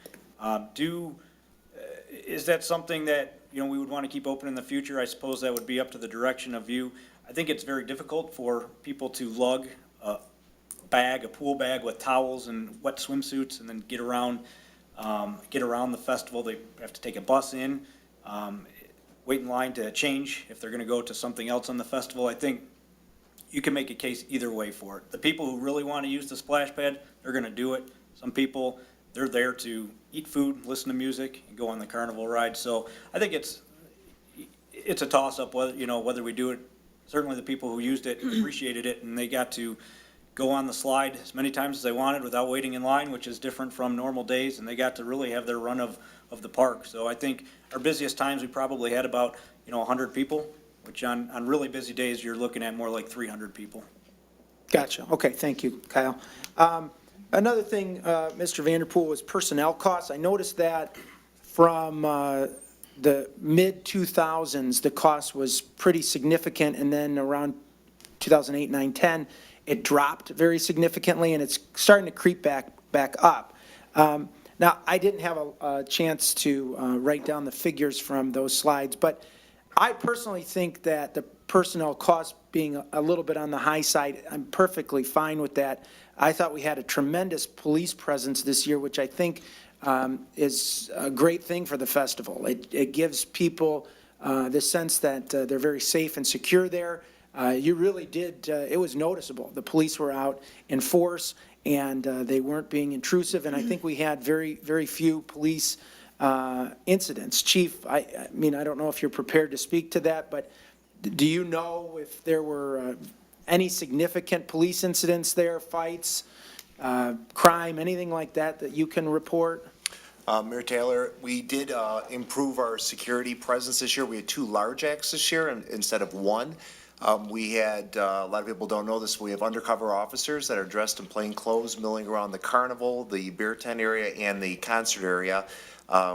Is that something that, you know, we would want to keep open in the future? I suppose that would be up to the direction of you. I think it's very difficult for people to lug a pool bag with towels and wet swimsuits and then get around the festival. They have to take a bus in, wait in line to change if they're going to go to something else on the festival. I think you can make a case either way for it. The people who really want to use the splash pad, they're going to do it. Some people, they're there to eat food, listen to music, and go on the carnival ride. So I think it's a toss-up whether we do it. Certainly the people who used it appreciated it, and they got to go on the slide as many times as they wanted without waiting in line, which is different from normal days, and they got to really have their run of the park. So I think our busiest times, we probably had about 100 people, which on really busy days, you're looking at more like 300 people. Gotcha. Okay, thank you, Kyle. Another thing, Mr. Vanderpool, was personnel costs. I noticed that from the mid-2000s, the cost was pretty significant, and then around 2008, 9, 10, it dropped very significantly, and it's starting to creep back up. Now, I didn't have a chance to write down the figures from those slides, but I personally think that the personnel cost being a little bit on the high side, I'm perfectly fine with that. I thought we had a tremendous police presence this year, which I think is a great thing for the festival. It gives people the sense that they're very safe and secure there. You really did, it was noticeable. The police were out in force, and they weren't being intrusive, and I think we had very, very few police incidents. Chief, I mean, I don't know if you're prepared to speak to that, but do you know if there were any significant police incidents there, fights, crime, anything like that you can report? Mayor Taylor, we did improve our security presence this year. We had 2 large acts this year instead of 1. We had, a lot of people don't know this, we have undercover officers that are dressed in plain clothes milling around the carnival, the beer tent area, and the concert area.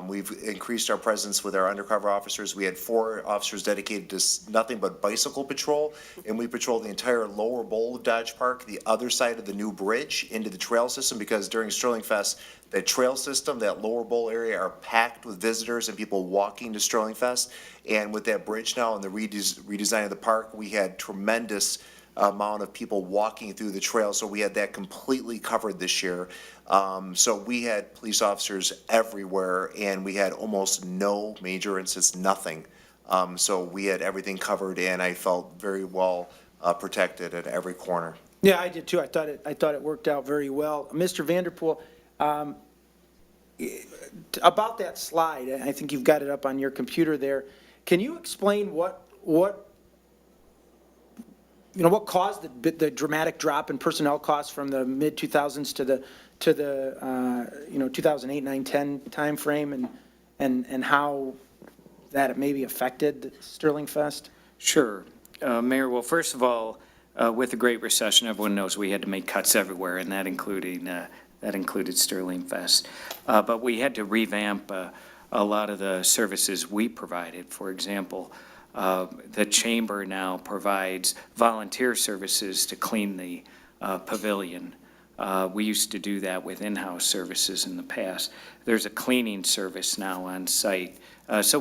We've increased our presence with our undercover officers. We had 4 officers dedicated to nothing but bicycle patrol, and we patrolled the entire lower bowl of Dodge Park, the other side of the new bridge into the trail system, because during Sterling Fest, the trail system, that lower bowl area are packed with visitors and people walking to Sterling Fest. And with that bridge now and the redesign of the park, we had tremendous amount of people walking through the trail, so we had that completely covered this year. So we had police officers everywhere, and we had almost no major incidents, nothing. So we had everything covered, and I felt very well protected at every corner. Yeah, I did too. I thought it worked out very well. Mr. Vanderpool, about that slide, I think you've got it up on your computer there. Can you explain what caused the dramatic drop in personnel costs from the mid-2000s to the 2008, 9, 10 timeframe, and how that maybe affected Sterling Fest? Sure. Mayor, well, first of all, with the Great Recession, everyone knows we had to make cuts everywhere, and that included Sterling Fest. But we had to revamp a lot of the services we provided. For example, the chamber now provides volunteer services to clean the pavilion. We used to do that with in-house services in the past. There's a cleaning service now on site. So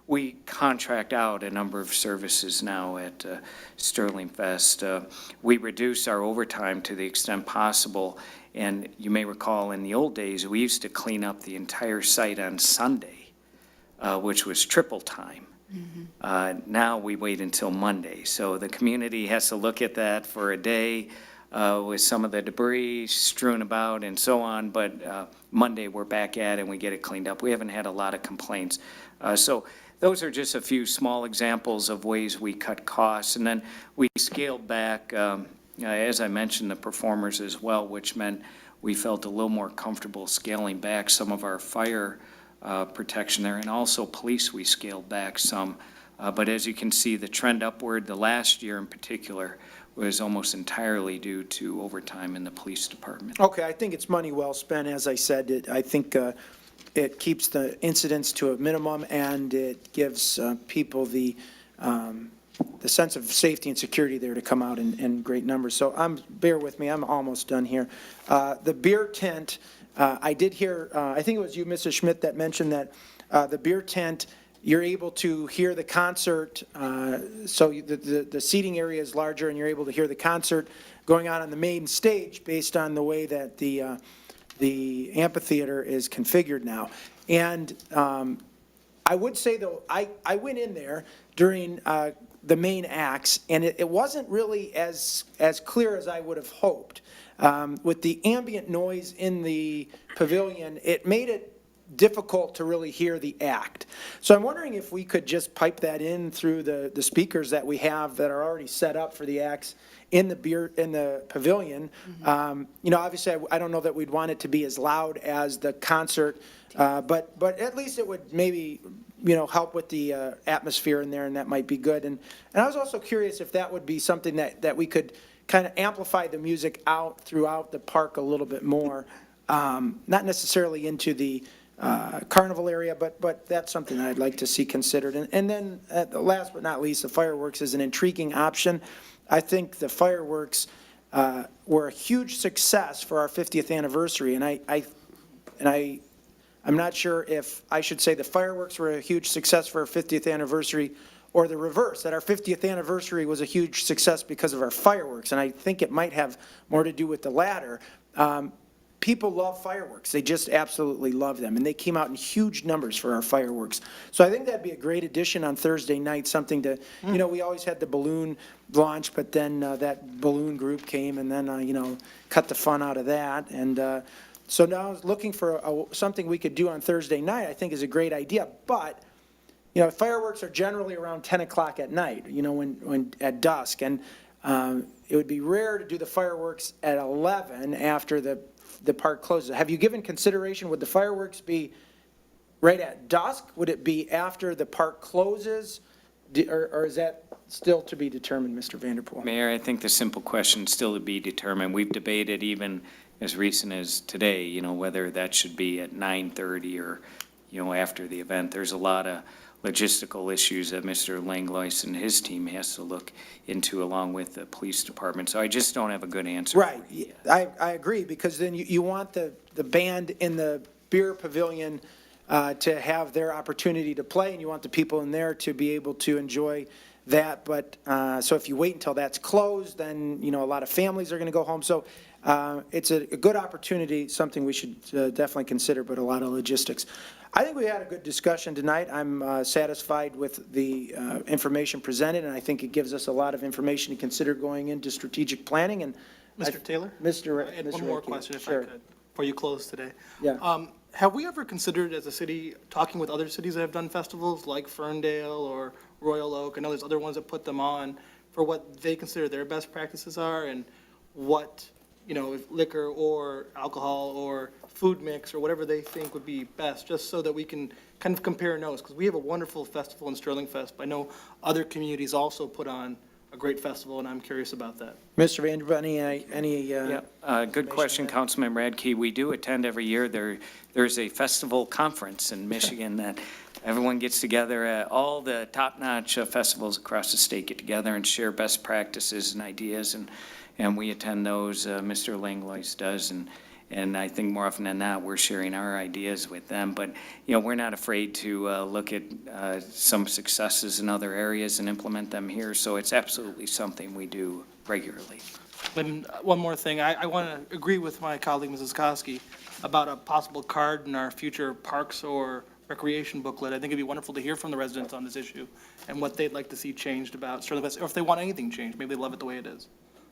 we contract out a number of services now at Sterling Fest. We reduce our overtime to the extent possible. And you may recall in the old days, we used to clean up the entire site on Sunday, which was triple time. Mm-hmm. Now we wait until Monday. So the community has to look at that for a day with some of the debris strewn about and so on. But Monday we're back at it and we get it cleaned up. We haven't had a lot of complaints. So those are just a few small examples of ways we cut costs. And then we scaled back, as I mentioned, the performers as well, which meant we felt a little more comfortable scaling back some of our fire protection there. And also police, we scaled back some But as you can see, the trend upward, the last year in particular, was almost entirely due to overtime in the police department. Okay, I think it's money well spent. As I said, I think it keeps the incidents to a minimum, and it gives people the sense of safety and security there to come out in great numbers. So bear with me, I'm almost done here. The beer tent, I did hear, I think it was you, Mrs. Schmidt, that mentioned that the beer tent, you're able to hear the concert, so the seating area is larger and you're able to hear the concert going on the main stage based on the way that the amphitheater is configured now. And I would say, though, I went in there during the main acts, and it wasn't really as clear as I would have hoped. With the ambient noise in the pavilion, it made it difficult to really hear the act. So I'm wondering if we could just pipe that in through the speakers that we have that are already set up for the acts in the pavilion. Obviously, I don't know that we'd want it to be as loud as the concert, but at least it would maybe, help with the atmosphere in there, and that might be good. And I was also curious if that would be something that we could kind of amplify the music out throughout the park a little bit more, not necessarily into the carnival area, but that's something that I'd like to see considered. And then, last but not least, the fireworks is an intriguing option. I think the fireworks were a huge success for our 50th anniversary, and I'm not sure if I should say the fireworks were a huge success for our 50th anniversary or the reverse, that our 50th anniversary was a huge success because of our fireworks, and I think it might have more to do with the latter. People love fireworks. They just absolutely love them, and they came out in huge numbers for our fireworks. So I think that'd be a great addition on Thursday night, something to, we always had the balloon launch, but then that balloon group came and then, cut the fun out of that. And so now I was looking for something we could do on Thursday night, I think is a great idea. But, fireworks are generally around 10 o'clock at night, when at dusk. And it would be rare to do the fireworks at 11 after the park closes. Have you given consideration, would the fireworks be right at dusk? Would it be after the park closes? Or is that still to be determined, Mr. Vanderpool? Mayor, I think the simple question is still to be determined. We've debated even as recent as today, whether that should be at 9:30 or, after the event. There's a lot of logistical issues that Mr. Langlois and his team has to look into along with the police department. So I just don't have a good answer. Right. I agree, because then you want the band in the beer pavilion to have their opportunity to play, and you want the people in there to be able to enjoy that. But so if you wait until that's closed, then, a lot of families are going to go home. So it's a good opportunity, something we should definitely consider, but a lot of logistics. I think we had a good discussion tonight. I'm satisfied with the information presented, and I think it gives us a lot of information to consider going into strategic planning. And Mr. Taylor? Mr. I had one more question, if I Sure. could, before you close today. Yeah. Have we ever considered, as a city, talking with other cities that have done festivals, like Ferndale or Royal Oak? I know there's other ones that put them on, for what they consider their best practices are, and what, if liquor or alcohol or food mix or whatever they think would be best, just so that we can kind of compare notes, because we have a wonderful festival in Sterling Fest. I know other communities also put on a great festival, and I'm curious about that. Mr. Vanderbilt, any Yeah, good question, Councilman Radke. We do attend every year. There's a festival conference in Michigan that everyone gets together at. All the top-notch festivals across the state get together and share best practices and ideas, and we attend those. Mr. Langlois does, and I think more often than not, we're sharing our ideas with them. But, we're not afraid to look at some successes in other areas and implement them here. So it's absolutely something we do regularly. And one more thing, I want to agree with my colleague, Mrs. Koski, about a possible card in our future parks or recreation booklet. I think it'd be wonderful to hear from the residents on this issue and what they'd like to see changed about Sterling Fest, or if they want anything changed. Maybe they love it the way it is.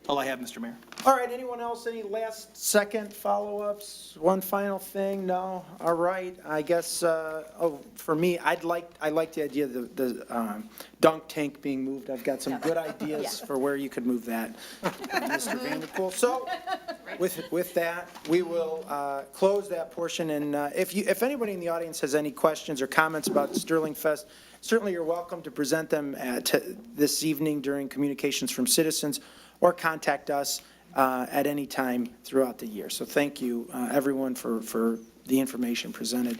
All I have, Mr. Mayor. All right, anyone else, any last second follow-ups? One final thing? No? All right, I guess, for me, I like the idea of the dunk tank being moved. I've got some good ideas for where you could move that, Mr. Vanderpool. So with that, we will close that portion. And if anybody in the audience has any questions or comments about Sterling Fest, certainly you're welcome to present them this evening during communications from citizens, or contact us at any time throughout the year. So thank you, everyone, for the information presented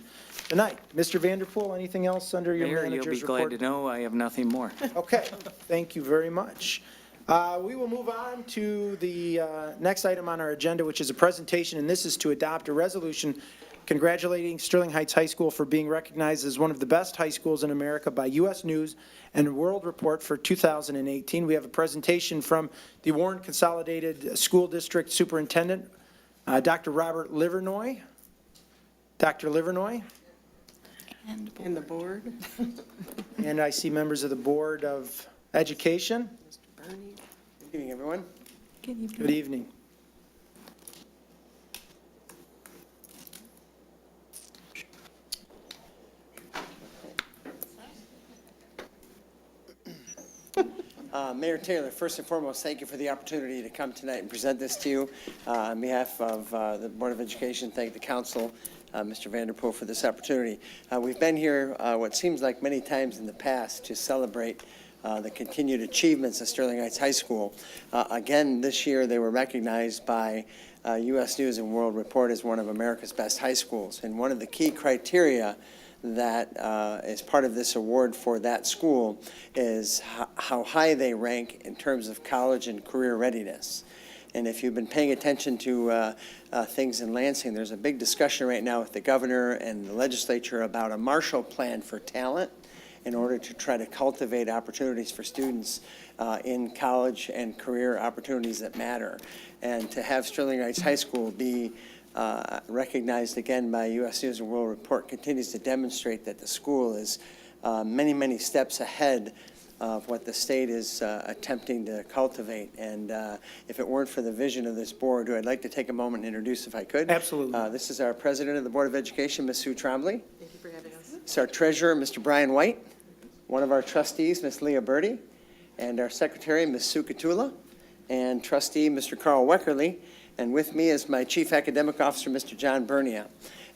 tonight. Mr. Vanderpool, anything else under your Mayor, you'll manager's be glad report? to know I have nothing more. Okay, thank you very much. We will move on to the next item on our agenda, which is a presentation, and this is to adopt a resolution congratulating Sterling Heights High School for being recognized as one of the best high schools in America by U.S. News and World Report for 2018. We have a presentation from the Warren Consolidated School District Superintendent, Dr. Robert Livernoy. Dr. Livernoy. And the board? And I see members of the Board of Education. Bernie? Good evening, everyone. Good evening. Mayor Taylor, first and foremost, thank you for the opportunity to come tonight and present this to you. On behalf of the Board of Education, thank the council, Mr. Vanderpool, for this opportunity. We've been here what seems like many times in the past to celebrate the continued achievements of Sterling Heights High School. Again, this year they were recognized by U.S. News and World Report as one of America's best high schools. And one of the key criteria that is part of this award for that school is how high they rank in terms of college and career readiness. And if you've been paying attention to things in Lansing, there's a big discussion right now with the governor and the legislature about a Marshall Plan for talent in order to try to cultivate opportunities for students in college and career opportunities that matter. And to have Sterling Heights High School be recognized again by U.S. News and World Report continues to demonstrate that the school is many, many steps ahead of what the state is attempting to cultivate. And if it weren't for the vision of this board, who I'd like to take a moment and introduce if I could. Absolutely. This is our president of the Board of Education, Ms. Sue Trombley. Thank you for having us. It's our treasurer, Mr. Brian White, one of our trustees, Ms. Leah Birdie, and our secretary, Ms. Sue Catula, and trustee, Mr. Carl Weckerly. And with me is my chief academic officer, Mr. John Bernia.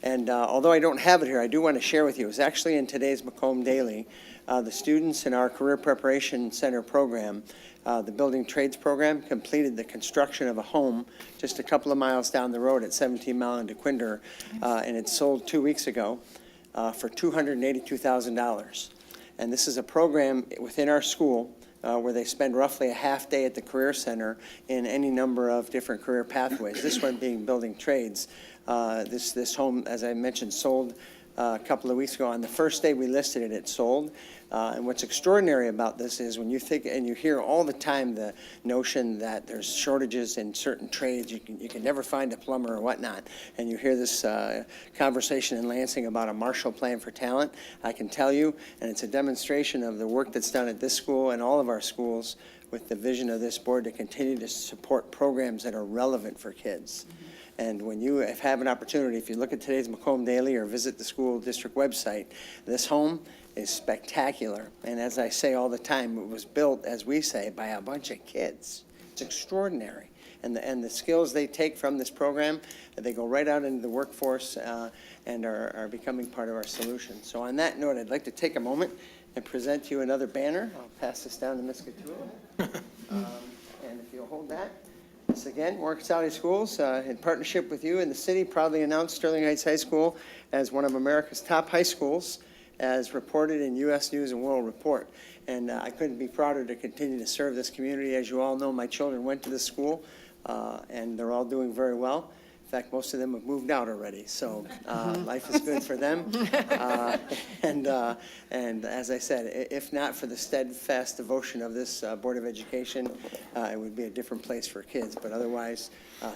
And although I don't have it here, I do want to share with you, it was actually in today's Macomb Daily, the students in our Career Preparation Center program, the Building Trades program, completed the construction of a home just a couple of miles down the road at 17 Mile and DeQuinder, and it sold 2 weeks ago for $282,000. And this is a program within our school where they spend roughly a half day at the Career Center in any number of different career pathways, this one being building trades. This home, as I mentioned, sold a couple of weeks ago. On the first day we listed it, it sold. And what's extraordinary about this is when you think, and you hear all the time the notion that there's shortages in certain trades, you can never find a plumber or whatnot, and you hear this conversation in Lansing about a Marshall Plan for talent, I can tell you, and it's a demonstration of the work that's done at this school and all of our schools with the vision of this board to continue to support programs that are relevant for kids. And when you have an opportunity, if you look at today's Macomb Daily or visit the school district website, this home is spectacular. And as I say all the time, it was built, as we say, by a bunch of kids. It's extraordinary. And the skills they take from this program, they go right out into the workforce and are becoming part of our solution. So on that note, I'd like to take a moment and present to you another banner. I'll pass this down to Ms. Catula. And if you'll hold that. Once again, Warren Consolidated Schools, in partnership with you and the city, proudly announced Sterling Heights High School as one of America's top high schools, as reported in U.S. News and World Report. And I couldn't be prouder to continue to serve this community. As you all know, my children went to this school, and they're all doing very well. In fact, most of them have moved out already, so life is good for them. And as I said, if not for the steadfast devotion of this Board of Education, it would be a different place for kids. But otherwise,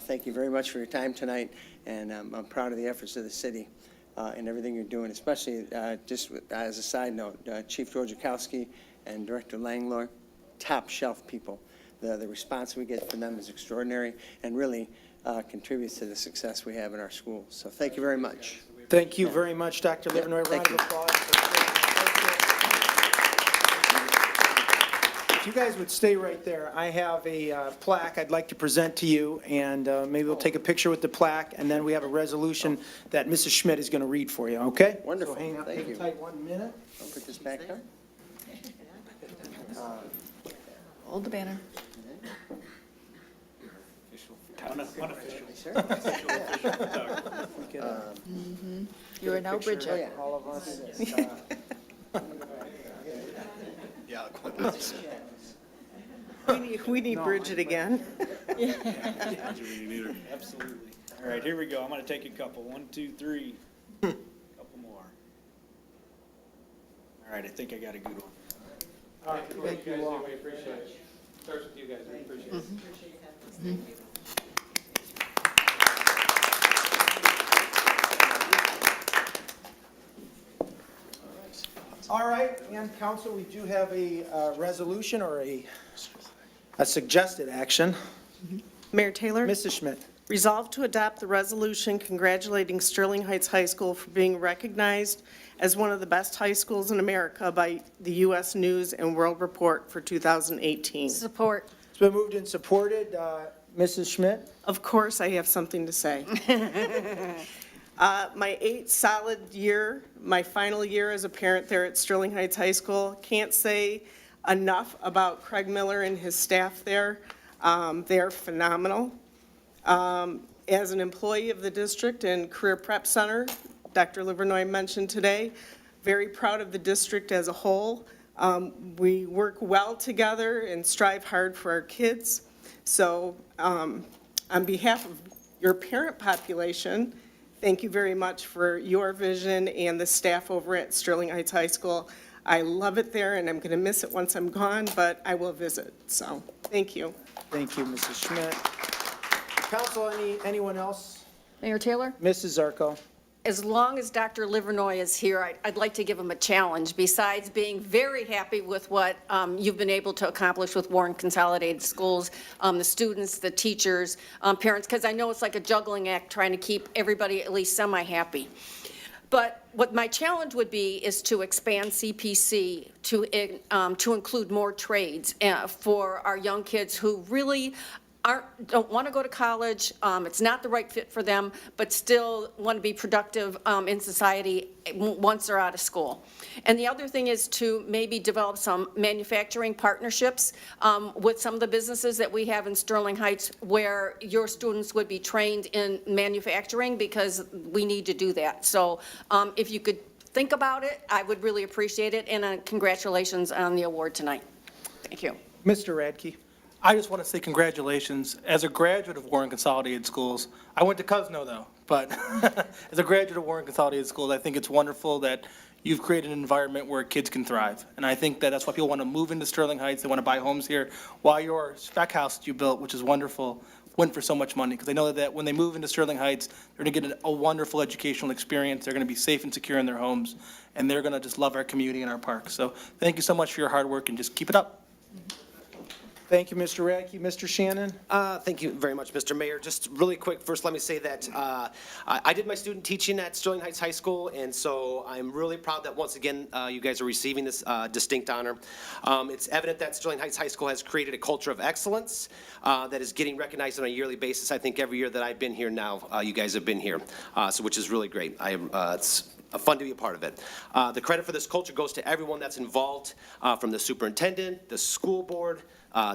thank you very much for your time tonight, and I'm proud of the efforts of the city and everything you're doing, especially just as a side note, Chief Wojciechowski and Director Langlohr, top shelf people. The response we get from them is extraordinary and really contributes to the success we have in our schools. So thank you very much. Thank you very much, Dr. Livernoy. Thank Round of you. applause. If you guys would stay right there, I have a plaque I'd like to present to you, and maybe we'll take a picture with the plaque, and then we have a resolution that Mrs. Schmidt is going to read for you, okay? Wonderful. So hang on, Thank take you. it tight 1 minute. I'll put this back up. Hold the banner. You are now Bridget. All of us. We need Bridget again. Absolutely. All right, here we go. I'm going to take a couple. 1, 2, 3. Couple more. All right, I think I got a good one. All right, thank you all. Starts with you guys, we appreciate it. All right, and council, we do have a resolution or a suggested action. Mayor Taylor? Mrs. Schmidt. Resolved to adopt the resolution congratulating Sterling Heights High School for being recognized as one of the best high schools in America by the U.S. News and World Report for 2018. Support. It's been moved and supported. Mrs. Schmidt? Of course, I have something to say. My 8th solid year, my final year as a parent there at Sterling Heights High School. Can't say enough about Craig Miller and his staff there. They're phenomenal. As an employee of the district and Career Prep Center, Dr. Livernoy mentioned today, very proud of the district as a whole. We work well together and strive hard for our kids. So on behalf of your parent population, thank you very much for your vision and the staff over at Sterling Heights High School. I love it there, and I'm going to miss it once I'm gone, but I will visit. So thank you. Thank you, Mrs. Schmidt. Council, anyone else? Mayor Taylor? Mrs. Zarko. As long as Dr. Livernoy is here, I'd like to give him a challenge, besides being very happy with what you've been able to accomplish with Warren Consolidated Schools, the students, the teachers, parents, because I know it's like a juggling act trying to keep everybody at least semi-happy. But what my challenge would be is to expand CPC to include more trades for our young kids who really don't want to go to college, it's not the right fit for them, but still want to be productive in society once they're out of school. And the other thing is to maybe develop some manufacturing partnerships with some of the businesses that we have in Sterling Heights where your students would be trained in manufacturing, because we need to do that. So if you could think about it, I would really appreciate it, and congratulations on the award tonight. Thank you. Mr. Radke. I just want to say congratulations. As a graduate of Warren Consolidated Schools, I went to Cosno though, but as a graduate of Warren Consolidated Schools, I think it's wonderful that you've created an environment where kids can thrive. And I think that that's why people want to move into Sterling Heights. They want to buy homes here. While your spec house that you built, which is wonderful, went for so much money, because they know that when they move into Sterling Heights, they're going to get a wonderful educational experience. They're going to be safe and secure in their homes, and they're going to just love our community and our parks. So thank you so much for your hard work, and just keep it up. Thank you, Mr. Radke. Mr. Shannon? Thank you very much, Mr. Mayor. Just really quick, first let me say that I did my student teaching at Sterling Heights High School, and so I'm really proud that once again you guys are receiving this distinct honor. It's evident that Sterling Heights High School has created a culture of excellence that is getting recognized on a yearly basis. I think every year that I've been here now, you guys have been here, so which is really great. It's fun to be a part of it. The credit for this culture goes to everyone that's involved, from the superintendent, the school board,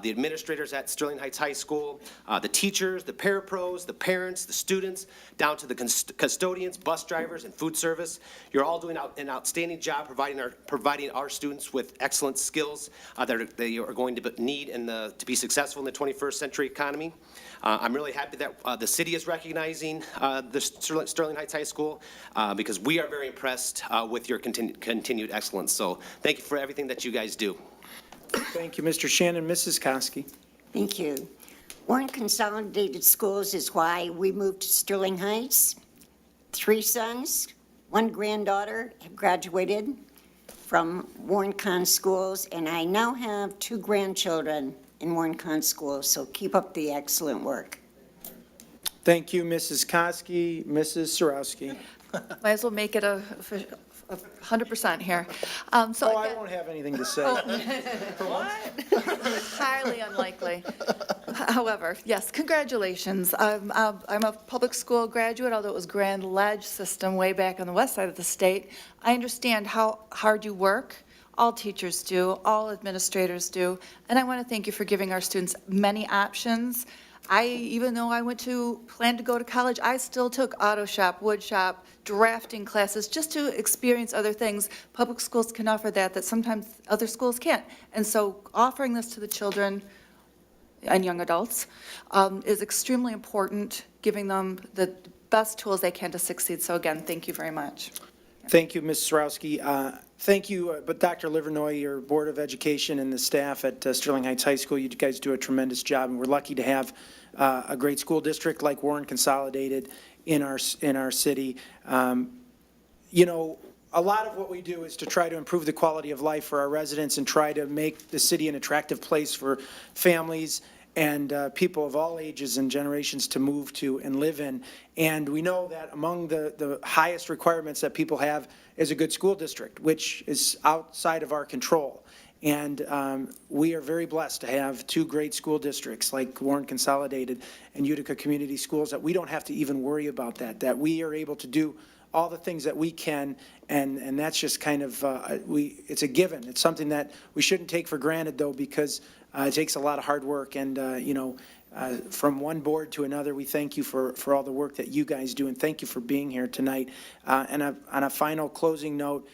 the administrators at Sterling Heights High School, the teachers, the parapros, the parents, the students, down to the custodians, bus drivers, and food service. You're all doing an outstanding job providing our students with excellent skills that they are going to need to be successful in the 21st century economy. I'm really happy that the city is recognizing the Sterling Heights High School because we are very impressed with your continued excellence. So thank you for everything that you guys do. Thank you, Mr. Shannon. Mrs. Koski. Thank you. Warren Consolidated Schools is why we moved to Sterling Heights. 3 sons, 1 granddaughter have graduated from Warren Con Schools, and I now have 2 grandchildren in Warren Con Schools, so keep up the excellent work. Thank you, Mrs. Koski. Mrs. Sarowski. Might as well make it 100% here. So Oh, I again, won't have anything to say. highly unlikely. However, yes, congratulations. I'm a public school graduate, although it was Grand Ledge system way back on the west side of the state. I understand how hard you work. All teachers do, all administrators do, and I want to thank you for giving our students many options. Even though I planned to go to college, I still took auto shop, wood shop, drafting classes, just to experience other things. Public schools can offer that sometimes other schools can't. And so offering this to the children and young adults is extremely important, giving them the best tools they can to succeed. So again, thank you very much. Thank you, Ms. Sarowski. Thank you, but Dr. Livernoy, your Board of Education and the staff at Sterling Heights High School, you guys do a tremendous job, and we're lucky to have a great school district like Warren Consolidated in our city. You know, a lot of what we do is to try to improve the quality of life for our residents and try to make the city an attractive place for families and people of all ages and generations to move to and live in. And we know that among the highest requirements that people have is a good school district, which is outside of our control. And we are very blessed to have two great school districts like Warren Consolidated and Utica Community Schools, that we don't have to even worry about that we are able to do all the things that we can, and that's just kind of, it's a given. It's something that we shouldn't take for granted, though, because it takes a lot of hard work, and, from one board to another, we thank you for all the work that you guys do, and thank you for being here tonight. And on a final closing note,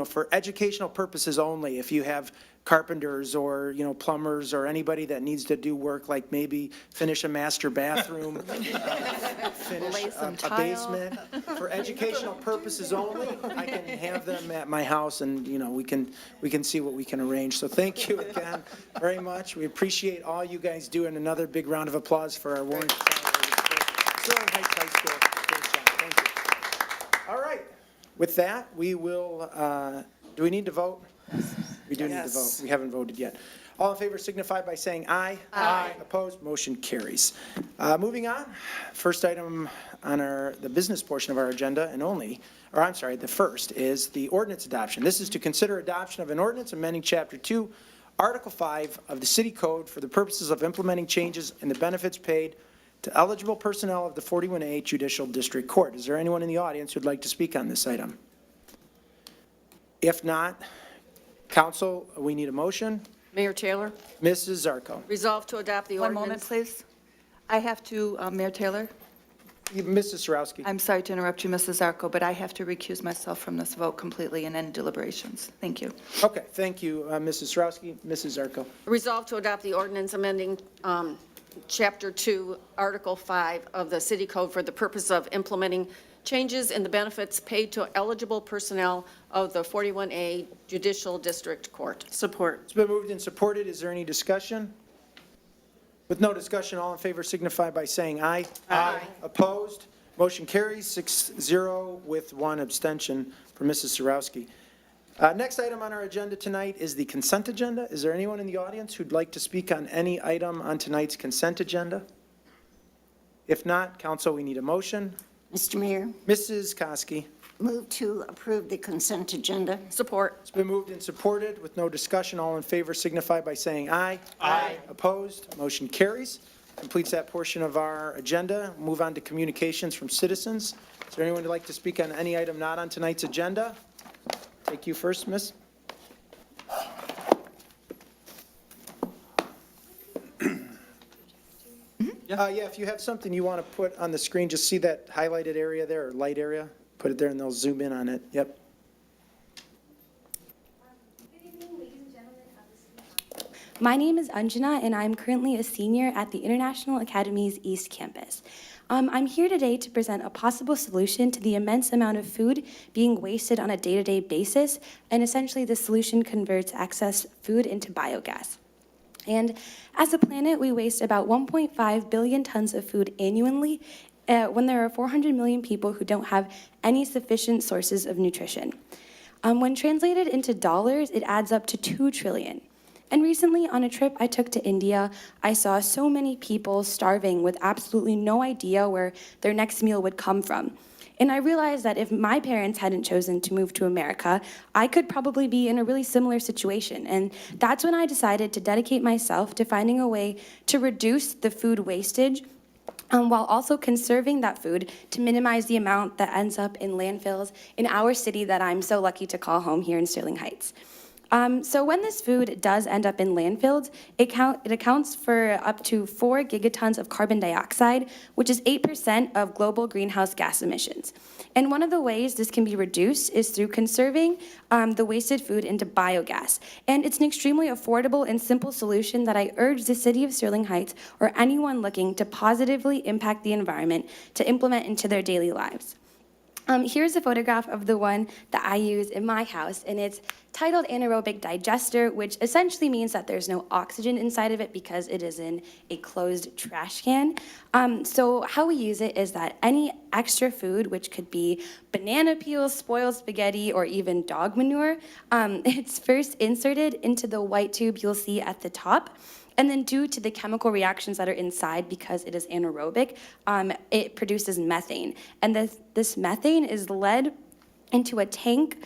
for educational purposes only, if you have carpenters or, plumbers or anybody that needs to do work, like maybe finish a master bathroom, finish a basement, for educational purposes only, I can have them at my house, and, we can see what we can arrange. So thank you again very much. We appreciate all you guys do, and another big round of applause for our Warren Sterling Heights High School. Great job. Thank you. All right. With that, we will, do we need to vote? We do need to vote. We haven't voted yet. All in favor signify by saying aye. Aye. Opposed, motion carries. Moving on, first item on the business portion of our agenda the first is the ordinance adoption. This is to consider adoption of an ordinance amending Chapter 2, Article 5 of the City Code for the purposes of implementing changes in the benefits paid to eligible personnel of the 41A Judicial District Court. Is there anyone in the audience who'd like to speak on this item? If not, council, we need a motion. Mayor Taylor, Mrs. Zarko. resolve to adopt the One ordinance. moment, please. I have to, Mayor Taylor, Mrs. Sarowski. I'm sorry to interrupt you, Mrs. Zarko, but I have to recuse myself from this vote completely and end deliberations. Thank you. Okay, thank you, Mrs. Sarowski. Mrs. Zarko. Resolve to adopt the ordinance amending Chapter 2, Article 5 of the City Code for the purpose of implementing changes in the benefits paid to eligible personnel of the 41A Judicial District Court. Support. It's been moved and supported. Is there any discussion? With no discussion, all in favor signify by saying aye. Aye. Opposed? Motion carries 6-0 with one abstention for Mrs. Sarowski. Next item on our agenda tonight is the consent agenda. Is there anyone in the audience who'd like to speak on any item on tonight's consent agenda? If not, council, we need a motion. Mr. Mayor, Mrs. Koski. move to approve the consent agenda. Support. It's been moved and supported with no discussion. All in favor signify by saying aye. Aye. Opposed? Motion carries. Completes that portion of our agenda. Move on to communications from citizens. Is there anyone who'd like to speak on any item not on tonight's agenda? Take you first, miss. Yeah, if you have something you want to put on the screen, just see that highlighted area there, or light area, put it there and they'll zoom in on it. Yep. My name is Anjana, and I'm currently a senior at the International Academy's East Campus. I'm here today to present a possible solution to the immense amount of food being wasted on a day-to-day basis, and essentially the solution converts excess food into biogas. And as a planet, we waste about 1.5 billion tons of food annually when there are 400 million people who don't have any sufficient sources of nutrition. When translated into dollars, it adds up to 2 trillion. And recently, on a trip I took to India, I saw so many people starving with absolutely no idea where their next meal would come from. And I realized that if my parents hadn't chosen to move to America, I could probably be in a really similar situation. And that's when I decided to dedicate myself to finding a way to reduce the food wastage while also conserving that food to minimize the amount that ends up in landfills in our city that I'm so lucky to call home here in Sterling Heights. So when this food does end up in landfills, it accounts for up to 4 gigatons of carbon dioxide, which is 8% of global greenhouse gas emissions. And one of the ways this can be reduced is through conserving the wasted food into biogas. And it's an extremely affordable and simple solution that I urge the city of Sterling Heights or anyone looking to positively impact the environment to implement into their daily lives. Here's a photograph of the one that I use in my house, and it's titled anaerobic digester, which essentially means that there's no oxygen inside of it because it is in a closed trash can. So how we use it is that any extra food, which could be banana peels, spoiled spaghetti, or even dog manure, it's first inserted into the white tube you'll see at the top. And then due to the chemical reactions that are inside, because it is anaerobic, it produces methane. And this methane is led into a tank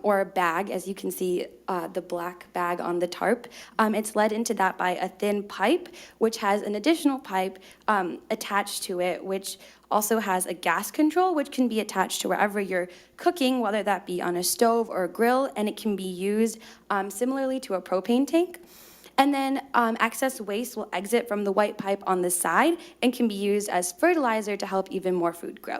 or a bag, as you can see the black bag on the tarp. It's led into that by a thin pipe, which has an additional pipe attached to it, which also has a gas control, which can be attached to wherever you're cooking, whether that be on a stove or a grill, and it can be used similarly to a propane tank. And then excess waste will exit from the white pipe on the side and can be used as fertilizer to help even more food grow.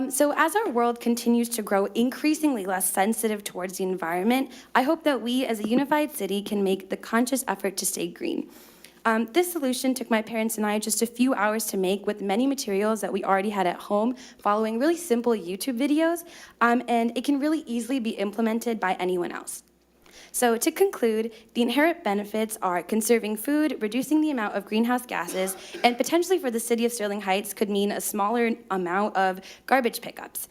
So as our world continues to grow increasingly less sensitive towards the environment, I hope that we as a unified city can make the conscious effort to stay green. This solution took my parents and I just a few hours to make with many materials that we already had at home, following really simple YouTube videos, and it can really easily be implemented by anyone else. So to conclude, the inherent benefits are conserving food, reducing the amount of greenhouse gases, and potentially for the city of Sterling Heights could mean a smaller amount of garbage pickups.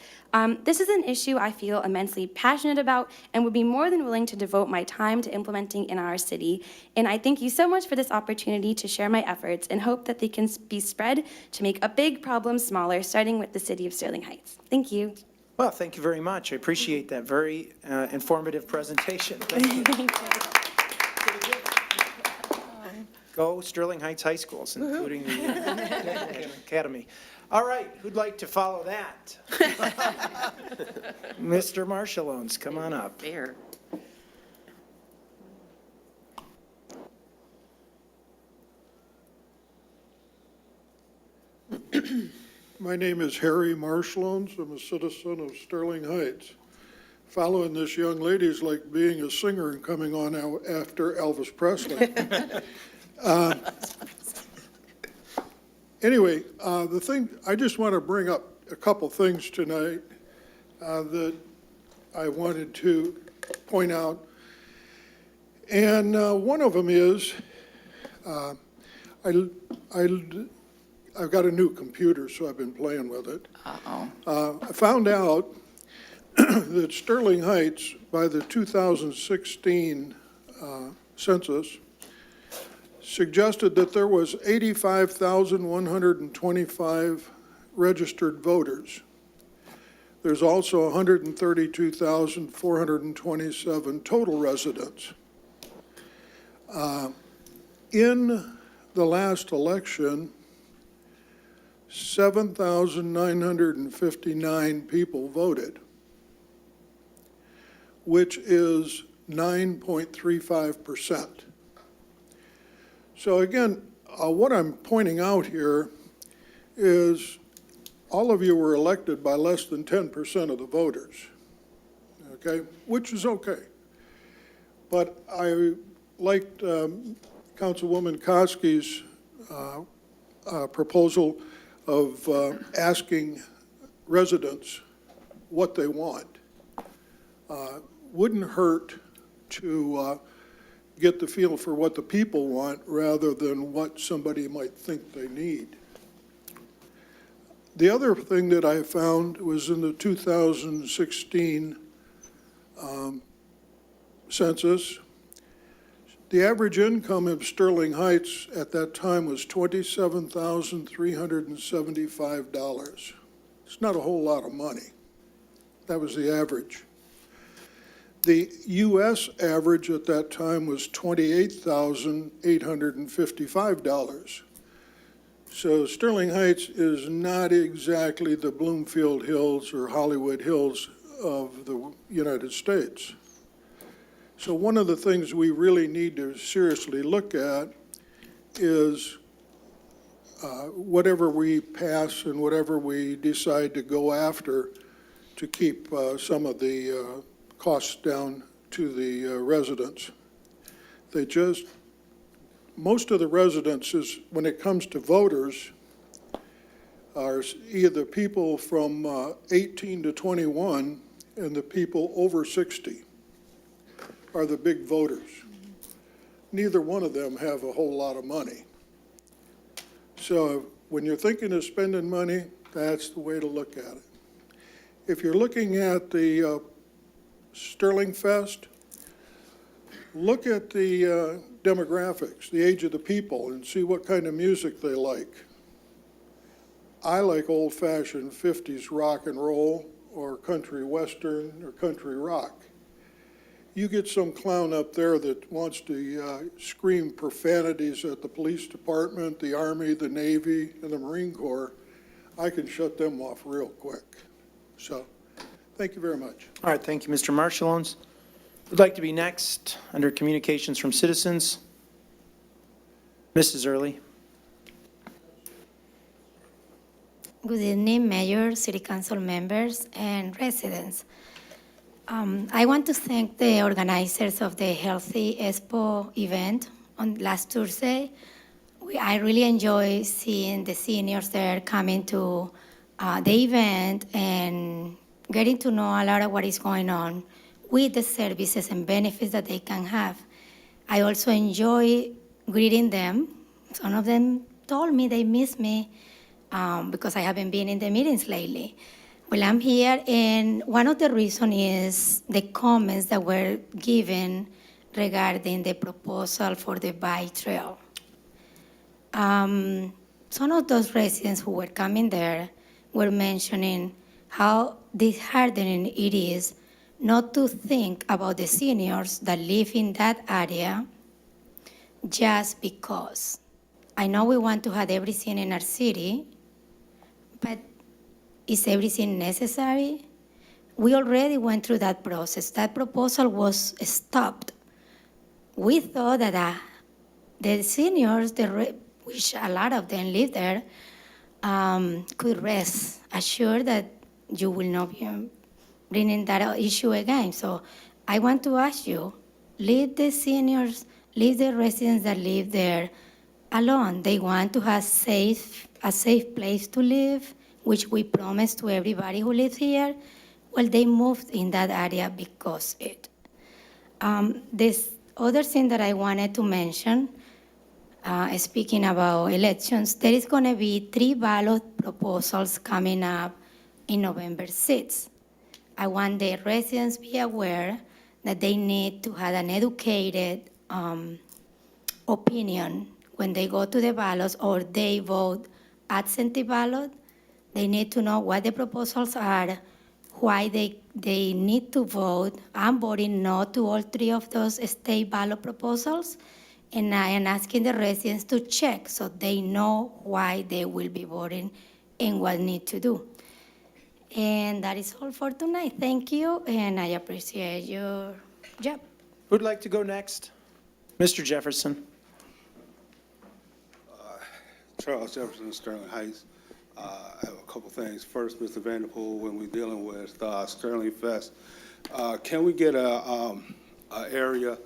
This is an issue I feel immensely passionate about and would be more than willing to devote my time to implementing in our city. And I thank you so much for this opportunity to share my efforts and hope that they can be spread to make a big problem smaller, starting with the city of Sterling Heights. Thank you. Well, thank you very much. I appreciate that very informative presentation. Thank you. Go Sterling Heights High Schools, including the Academy. All right, who'd like to follow that? Mr. Marshallones, come on up. There. My name is Harry Marshallones. I'm a citizen of Sterling Heights. Following this young lady is like being a singer and coming on after Elvis Presley. Anyway, the thing, I just want to bring up a couple things tonight that I wanted to point out. And one of them is, I've got a new computer, so I've been playing with it. I found out that Sterling Heights, by the 2016 census, suggested that there was 85,125 registered voters. There's also 132,427 total residents. In the last election, 7,959 people voted, which is 9.35%. So again, what I'm pointing out here is all of you were elected by less than 10% of the voters, okay, which is okay. But I liked Councilwoman Koski's proposal of asking residents what they want. Wouldn't hurt to get the feel for what the people want rather than what somebody might think they need. The other thing that I found was in the 2016 census, the average income of Sterling Heights at that time was $27,375. It's not a whole lot of money. That was the average. The U.S. average at that time was $28,855. So Sterling Heights is not exactly the Bloomfield Hills or Hollywood Hills of the United States. So one of the things we really need to seriously look at is whatever we pass and whatever we decide to go after to keep some of the costs down to the residents. Most of the residences, when it comes to voters, are either people from 18 to 21 and the people over 60 are the big voters. Neither one of them have a whole lot of money. So when you're thinking of spending money, that's the way to look at it. If you're looking at the Sterling Fest, look at the demographics, the age of the people, and see what kind of music they like. I like old-fashioned 50s rock and roll or country western or country rock. You get some clown up there that wants to scream profanities at the police department, the Army, the Navy, and the Marine Corps, I can shut them off real quick. So, thank you very much. All right, thank you, Mr. Marshalones. Who'd like to be next under communications from citizens? Mrs. Early. Good evening, Mayor, City Council members, and residents. I want to thank the organizers of the Healthy Expo event on last Thursday. I really enjoy seeing the seniors there coming to the event and getting to know a lot of what is going on with the services and benefits that they can have. I also enjoy greeting them. Some of them told me they miss me because I haven't been in the meetings lately. Well, I'm here, and one of the reasons is the comments that were given regarding the proposal for the bike trail. Some of those residents who were coming there were mentioning how disheartening it is not to think about the seniors that live in that area just because. I know we want to have everything in our city, but is everything necessary? We already went through that process. That proposal was stopped. We thought that the seniors, which a lot of them live there, could rest assured that you will not be bringing that issue again. So I want to ask you, leave the seniors, leave the residents that live there alone. They want to have a safe place to live, which we promised to everybody who lives here. Well, they moved in that area because it. This other thing that I wanted to mention, speaking about elections, there is going to be 3 ballot proposals coming up in November 6th. I want the residents to be aware that they need to have an educated opinion when they go to the ballots or they vote absentee ballot. They need to know what the proposals are, why they need to vote. I'm voting no to all 3 of those state ballot proposals, and I am asking the residents to check so they know why they will be voting and what need to do. And that is all for tonight. Thank you, and I appreciate your job. Who'd like to go next? Mr. Jefferson. Charles Jefferson, Sterling Heights. I have a couple things. First, Mr. Vanderpool, when we're dealing with Sterling Fest, can we get a area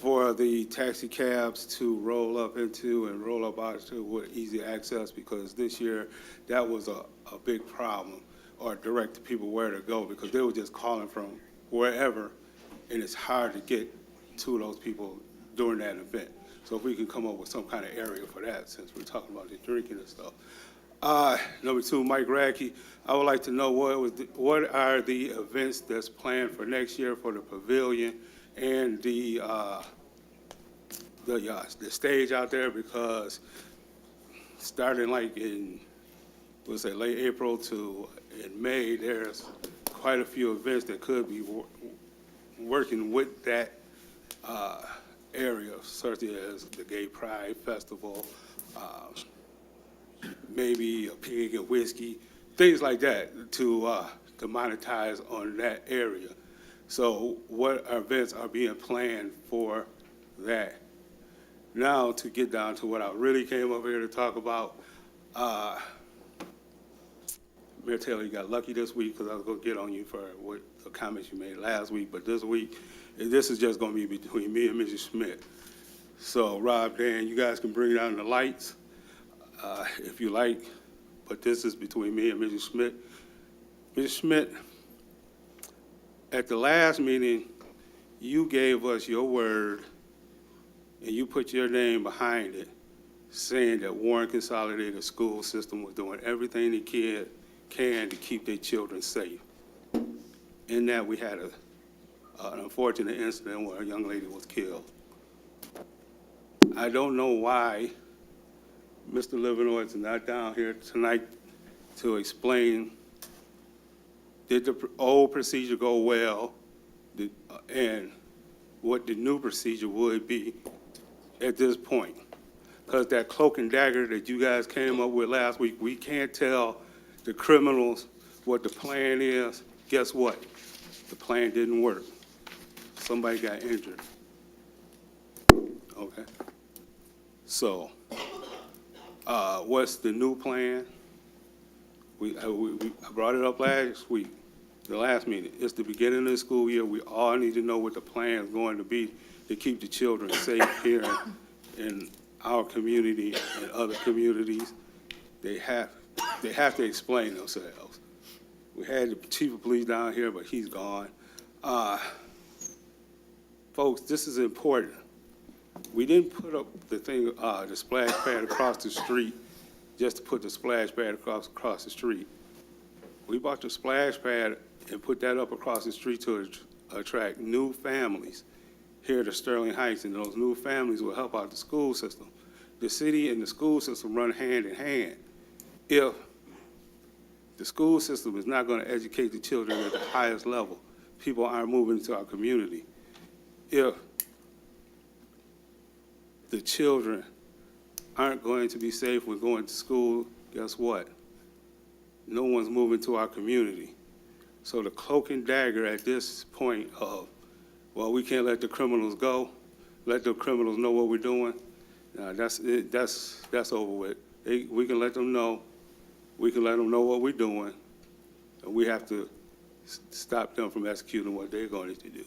for the taxi cabs to roll up into and roll up out to with easy access? Because this year, that was a big problem, or direct to people where to go, because they were just calling from wherever, and it's hard to get to those people during that event. So if we can come up with some kind of area for that, since we're talking about the drinking and stuff. Number 2, Mike Radke, I would like to know what are the events that's planned for next year for the pavilion and the stage out there, because starting like in we'll say late April to in May, there's quite a few events that could be working with that area, such as the Gay Pride Festival, maybe a pig and whiskey, things like that to monetize on that area. So what events are being planned for that? Now to get down to what I really came up here to talk about, Mayor Taylor, you got lucky this week because I was going to get on you for what the comments you made last week, but this week, this is just going to be between me and Mrs. Schmidt. So Rob, Dan, you guys can bring down the lights if you like, but this is between me and Mrs. Schmidt. Mrs. Schmidt, at the last meeting, you gave us your word and you put your name behind it, saying that Warren Consolidated School System was doing everything they can to keep their children safe. In that, we had an unfortunate incident where a young lady was killed. I don't know why Mr. Livernois is not down here tonight to explain, did the old procedure go well, and what the new procedure would be at this point. Because that cloak and dagger that you guys came up with last week, we can't tell the criminals what the plan is. Guess what? The plan didn't work. Somebody got injured. Okay. So, what's the new plan? I brought it up last week, the last meeting. It's the beginning of the school year. We all need to know what the plan is going to be to keep the children safe here in our community and other communities. They have to explain themselves. We had the chief of police down here, but he's gone. Folks, this is important. We didn't put up the thing, the splash pad across the street just to put the splash pad across the street. We bought the splash pad and put that up across the street to attract new families here to Sterling Heights, and those new families will help out the school system. The city and the school system run hand in hand. If the school system is not going to educate the children at the highest level, people aren't moving into our community. If the children aren't going to be safe when going to school, guess what? No one's moving to our community. So the cloak and dagger at this point of, well, we can't let the criminals go, let the criminals know what we're doing, that's over with. We can let them know. We can let them know what we're doing, and we have to stop them from executing what they're going to do.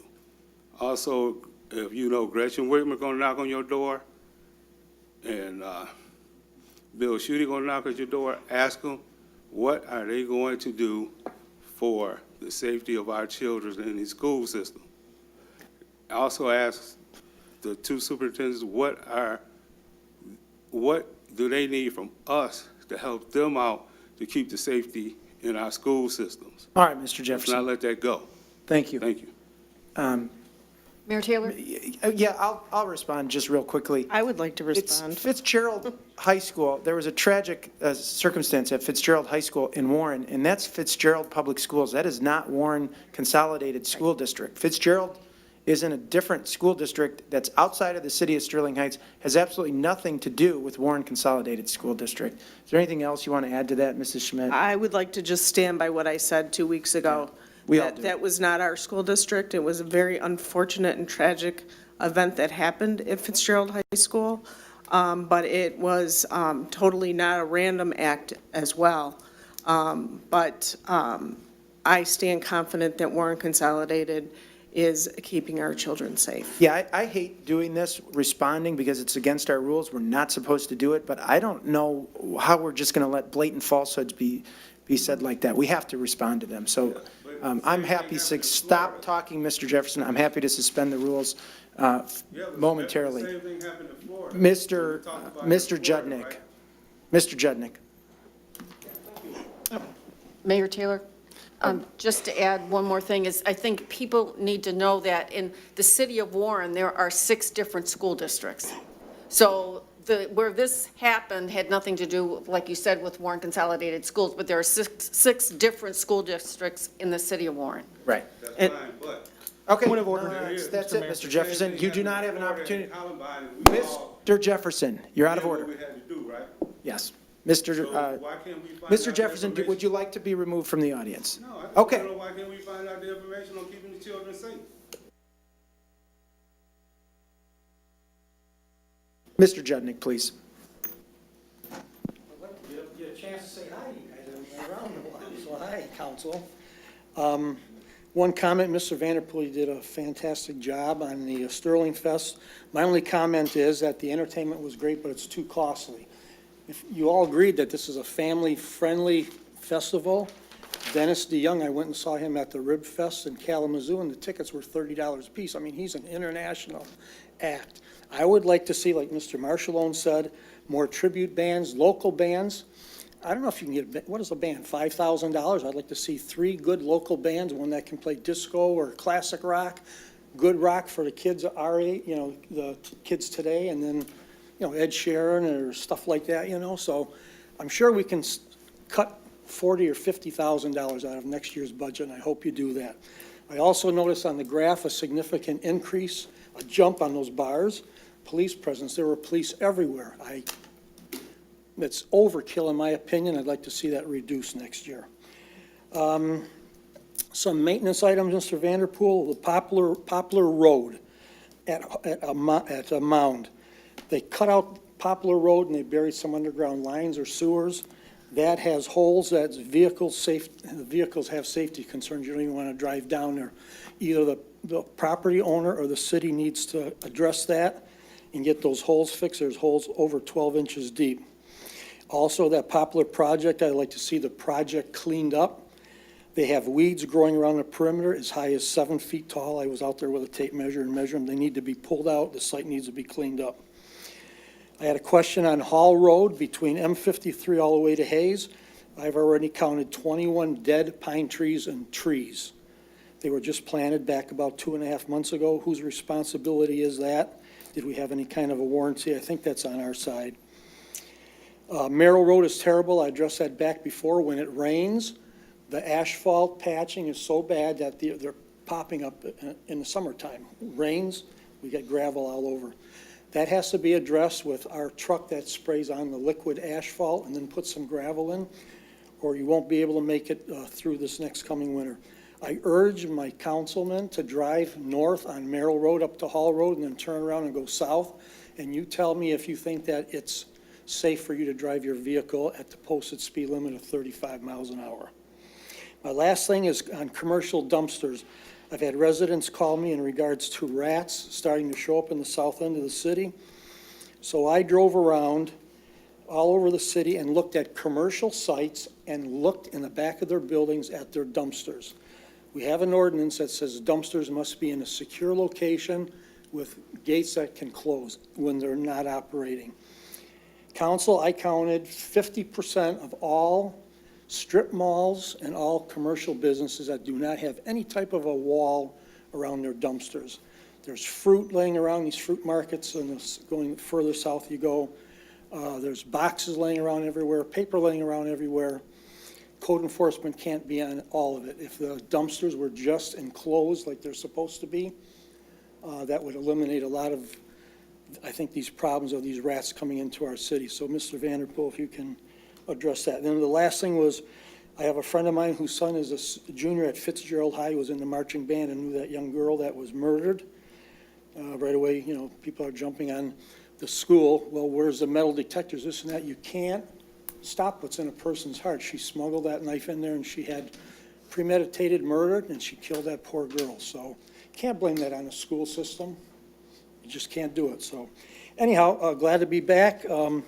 Also, if you know Gretchen Whitmer going to knock on your door, and Bill Schuette going to knock at your door, ask them, what are they going to do for the safety of our children in the school system? I also ask the two superintendents, what do they need from us to help them out to keep the safety in our school systems? All right, Mr. Let's Jefferson. not let that go. Thank you. Thank you. Mayor Taylor? Yeah, I'll respond just real quickly. I would like to respond. It's Fitzgerald High School. There was a tragic circumstance at Fitzgerald High School in Warren, and that's Fitzgerald Public Schools. That is not Warren Consolidated School District. Fitzgerald is in a different school district that's outside of the city of Sterling Heights, has absolutely nothing to do with Warren Consolidated School District. Is there anything else you want to add to that, Mrs. Schmidt? I would like to just stand by what I said 2 weeks ago. We all do. That was not our school district. It was a very unfortunate and tragic event that happened at Fitzgerald High School, but it was totally not a random act as well. But I stand confident that Warren Consolidated is keeping our children safe. Yeah, I hate doing this, responding, because it's against our rules. We're not supposed to do it, but I don't know how we're just going to let blatant falsehoods be said like that. We have to respond to them. So I'm happy to stop talking, Mr. Jefferson. I'm happy to suspend the rules momentarily. Same thing happened in Florida. Mr. Judnick. Right? Mr. Judnick. Mayor Taylor? Just to add one more thing is I think people need to know that in the city of Warren, there are 6 different school districts. So where this happened had nothing to do, like you said, with Warren Consolidated Schools, but there are six different school districts in the city of Warren. Right. That's fine, but. Okay. Point of order. That's it, Mr. Jefferson. You do not have an opportunity. Columbine, we all Mr. Jefferson, you're out of did what order. we had to do, right? Yes. So why can't we find out Mr. the Jefferson, would information? you like to be removed from the audience? No, I just Okay. wanna know why can't we find out the information on keeping the children safe? Mr. Judnick, please. I'd like to get a chance to say hi to you guys. I haven't been around in a while, so hi, council. One comment, Mr. Vanderpool, you did a fantastic job on the Sterling Fest. My only comment is that the entertainment was great, but it's too costly. If you all agreed that this is a family-friendly festival, Dennis DeYoung, I went and saw him at the Rib Fest in Kalamazoo, and the tickets were $30 a piece. I mean, he's an international act. I would like to see, like Mr. Marshallone said, more tribute bands, local bands. I don't know if you can get, what is a band, $5,000? I'd like to see 3 good local bands, one that can play disco or classic rock, good rock for the kids our age, the kids today, and then, Ed Sheeran or stuff like that, so I'm sure we can cut $40,000 or $50,000 out of next year's budget, and I hope you do that. I also noticed on the graph a significant increase, a jump on those bars, police presence. There were police everywhere. That's overkill in my opinion. I'd like to see that reduced next year. Some maintenance items, Mr. Vanderpool, the Poplar Road at a mound. They cut out Poplar Road and they buried some underground lines or sewers. That has holes, that's vehicles have safety concerns. You don't even want to drive down there. Either the property owner or the city needs to address that and get those holes fixed. There's holes over 12 inches deep. Also, that Poplar project, I'd like to see the project cleaned up. They have weeds growing around the perimeter as high as 7 feet tall. I was out there with a tape measure and measured them. They need to be pulled out. The site needs to be cleaned up. I had a question on Hall Road between M53 all the way to Hayes. I've already counted 21 dead pine trees and trees. They were just planted back about 2.5 months ago. Whose responsibility is that? Did we have any kind of a warranty? I think that's on our side. Merrill Road is terrible. I addressed that back before. When it rains, the asphalt patching is so bad that they're popping up in the summertime. Rains, we get gravel all over. That has to be addressed with our truck that sprays on the liquid asphalt and then puts some gravel in, or you won't be able to make it through this next coming winter. I urge my councilmen to drive north on Merrill Road up to Hall Road and then turn around and go south. And you tell me if you think that it's safe for you to drive your vehicle at the posted speed limit of 35 miles an hour. My last thing is on commercial dumpsters. I've had residents call me in regards to rats starting to show up in the south end of the city. So I drove around all over the city and looked at commercial sites and looked in the back of their buildings at their dumpsters. We have an ordinance that says dumpsters must be in a secure location with gates that can close when they're not operating. Council, I counted 50% of all strip malls and all commercial businesses that do not have any type of a wall around their dumpsters. There's fruit laying around these fruit markets, and going further south you go. There's boxes laying around everywhere, paper laying around everywhere. Code enforcement can't be on all of it. If the dumpsters were just enclosed like they're supposed to be, that would eliminate a lot of, I think, these problems of these rats coming into our city. So, Mr. Vanderpool, if you can address that. And then the last thing was, I have a friend of mine whose son is a junior at Fitzgerald High, who was in the marching band and knew that young girl that was murdered. Right away, people are jumping on the school. Well, where's the metal detectors, this and that? You can't stop what's in a person's heart. She smuggled that knife in there and she had premeditated murder and she killed that poor girl. So can't blame that on the school system. You just can't do it. So anyhow, glad to be back. You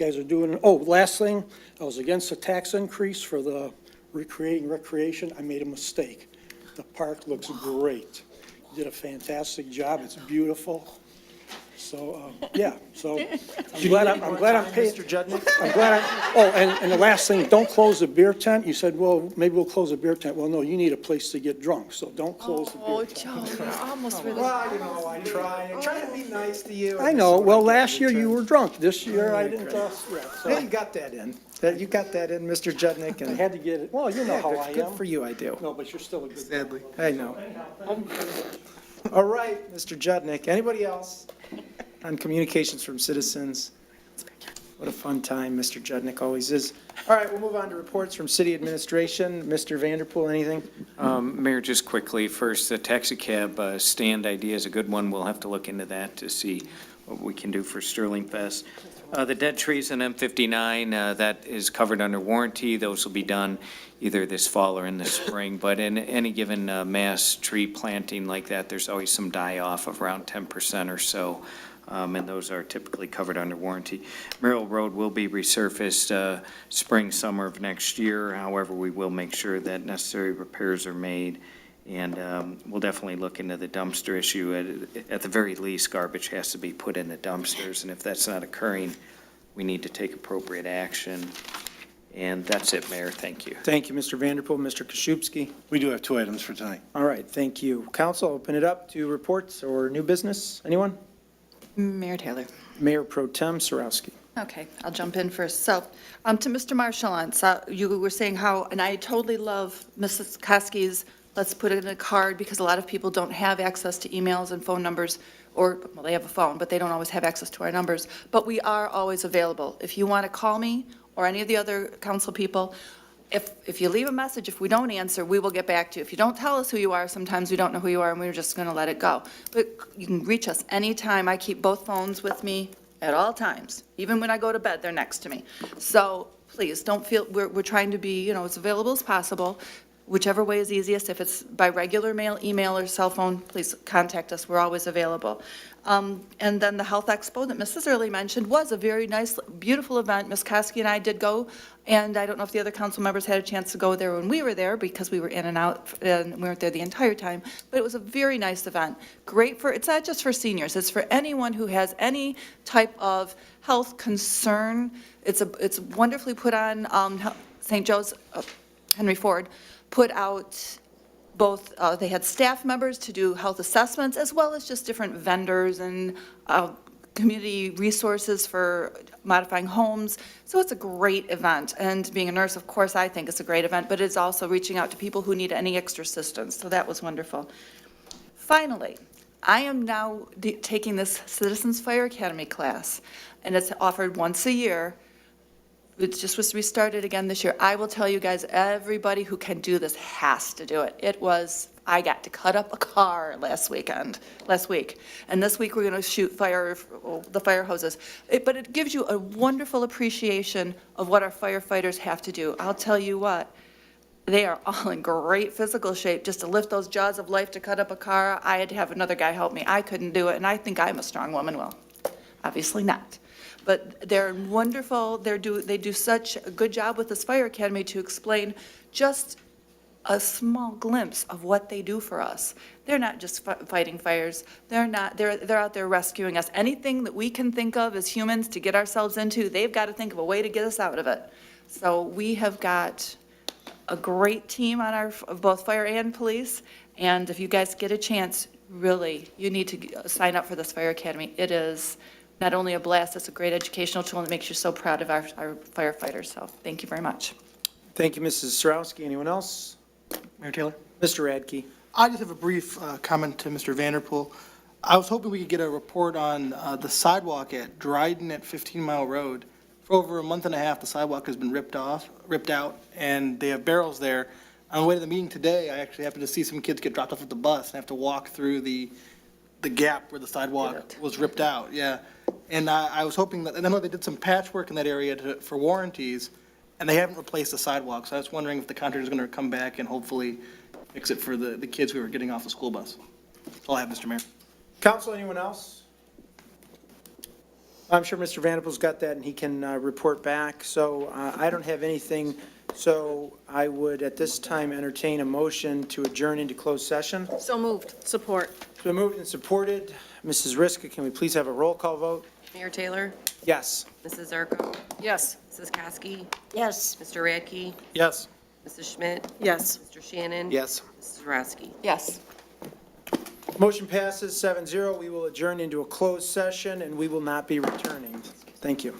guys are doing, last thing, I was against the tax increase for the recreation. I made a mistake. The park looks great. You did a fantastic job. It's beautiful. So, yeah, so I'm glad I'm paying. Mr. Judnick? I'm glad and the last thing, don't close the beer tent. You said, well, maybe we'll close the beer tent. Well, no, you need a place to get drunk, so don't close the Oh, beer tent. Joe, you're almost really. Well, you know, I try to be nice to you. I know, well, last year you were drunk. This year I didn't, yeah, Yeah, so you got that in. You got that in, Mr. Judnick, I and had to get it. Well, you know how I good am. for you, I do. No, but you're still a good. Sadly. I know. All right, Mr. Judnick. Anybody else on communications from citizens? What a fun time Mr. Judnick always is. All right, we'll move on to reports from city administration. Mr. Vanderpool, anything? Mayor, just quickly, first, the taxi cab stand idea is a good one. We'll have to look into that to see what we can do for Sterling Fest. The dead trees on M59, that is covered under warranty. Those will be done either this fall or in the spring. But in any given mass tree planting like that, there's always some die-off of around 10% or so. And those are typically covered under warranty. Merrill Road will be resurfaced spring, summer of next year. However, we will make sure that necessary repairs are made. And we'll definitely look into the dumpster issue. At the very least, garbage has to be put in the dumpsters. And if that's not occurring, we need to take appropriate action. And that's it, Mayor. Thank you. Thank you, Mr. Vanderpool. Mr. Koszybski? We do have 2 items for tonight. All right, thank you. Council, open it up to reports or new business. Anyone? Mayor Taylor. Mayor Pro Tem Sarowski. Okay, I'll jump in first. So, to Mr. Marshallon, you were saying how, and I totally love Mrs. Koski's, let's put it in a card, because a lot of people don't have access to emails and phone numbers, or, well, they have a phone, but they don't always have access to our numbers. But we are always available. If you want to call me or any of the other council people, if you leave a message, if we don't answer, we will get back to you. If you don't tell us who you are, sometimes we don't know who you are, and we're just going to let it go. But you can reach us anytime. I keep both phones with me at all times. Even when I go to bed, they're next to me. So please, don't feel, we're trying to be, as available as possible. Whichever way is easiest. If it's by regular mail, email, or cell phone, please contact us. We're always available. And then the Health Expo that Mrs. Early mentioned was a very nice, beautiful event. Ms. Koski and I did go, and I don't know if the other council members had a chance to go there when we were there, because we were in and out, and we weren't there the entire time, but it was a very nice event. Great for, it's not just for seniors, it's for anyone who has any type of health concern. It's wonderfully put on. St. Joe's, Henry Ford, put out both, they had staff members to do health assessments, as well as just different vendors and community resources for modifying homes. So it's a great event. And being a nurse, of course, I think it's a great event, but it's also reaching out to people who need any extra assistance. So that was wonderful. Finally, I am now taking this Citizens Fire Academy class, and it's offered once a year. It just was restarted again this year. I will tell you guys, everybody who can do this has to do it. I got to cut up a car last week. And this week we're going to shoot the fire hoses. But it gives you a wonderful appreciation of what our firefighters have to do. I'll tell you what, they are all in great physical shape. Just to lift those jaws of life to cut up a car, I had to have another guy help me. I couldn't do it, and I think I'm a strong woman. Well, obviously not. But they're wonderful. They do such a good job with this fire academy to explain just a small glimpse of what they do for us. They're not just fighting fires. They're out there rescuing us. Anything that we can think of as humans to get ourselves into, they've got to think of a way to get us out of it. So we have got a great team on of both fire and police. And if you guys get a chance, really, you need to sign up for this fire academy. It is not only a blast, it's a great educational tool, and it makes you so proud of our firefighters. So thank you very much. Thank you, Mrs. Sarowski. Anyone else? Mayor Taylor? Mr. Radke. I just have a brief comment to Mr. Vanderpool. I was hoping we could get a report on the sidewalk at Dryden at 15 Mile Road. For over a month and a half, the sidewalk has been ripped out, and they have barrels there. On the way to the meeting today, I actually happened to see some kids get dropped off at the bus and have to walk through the gap where the sidewalk was ripped out, yeah. And I was hoping that, and I know they did some patchwork in that area for warranties, and they haven't replaced the sidewalk. So I was wondering if the contractor's going to come back and hopefully fix it for the kids who are getting off the school bus. That's all I have, Mr. Mayor. Council, anyone else? I'm sure Mr. Vanderpool's got that, and he can report back. So I don't have anything So I would at this time entertain a motion to adjourn into closed session. So moved. Support. It's been moved and supported. Mrs. Riska, can we please have a roll call vote? Mayor Taylor? Yes. Mrs. Zarko? Yes. Mrs. Kosky? Yes. Mr. Radke? Yes. Mrs. Schmidt? Yes. Mr. Shannon? Yes. Mrs. Roski? Yes. Motion passes 7-0. We will adjourn into a closed session, and we will not be returning. Thank you.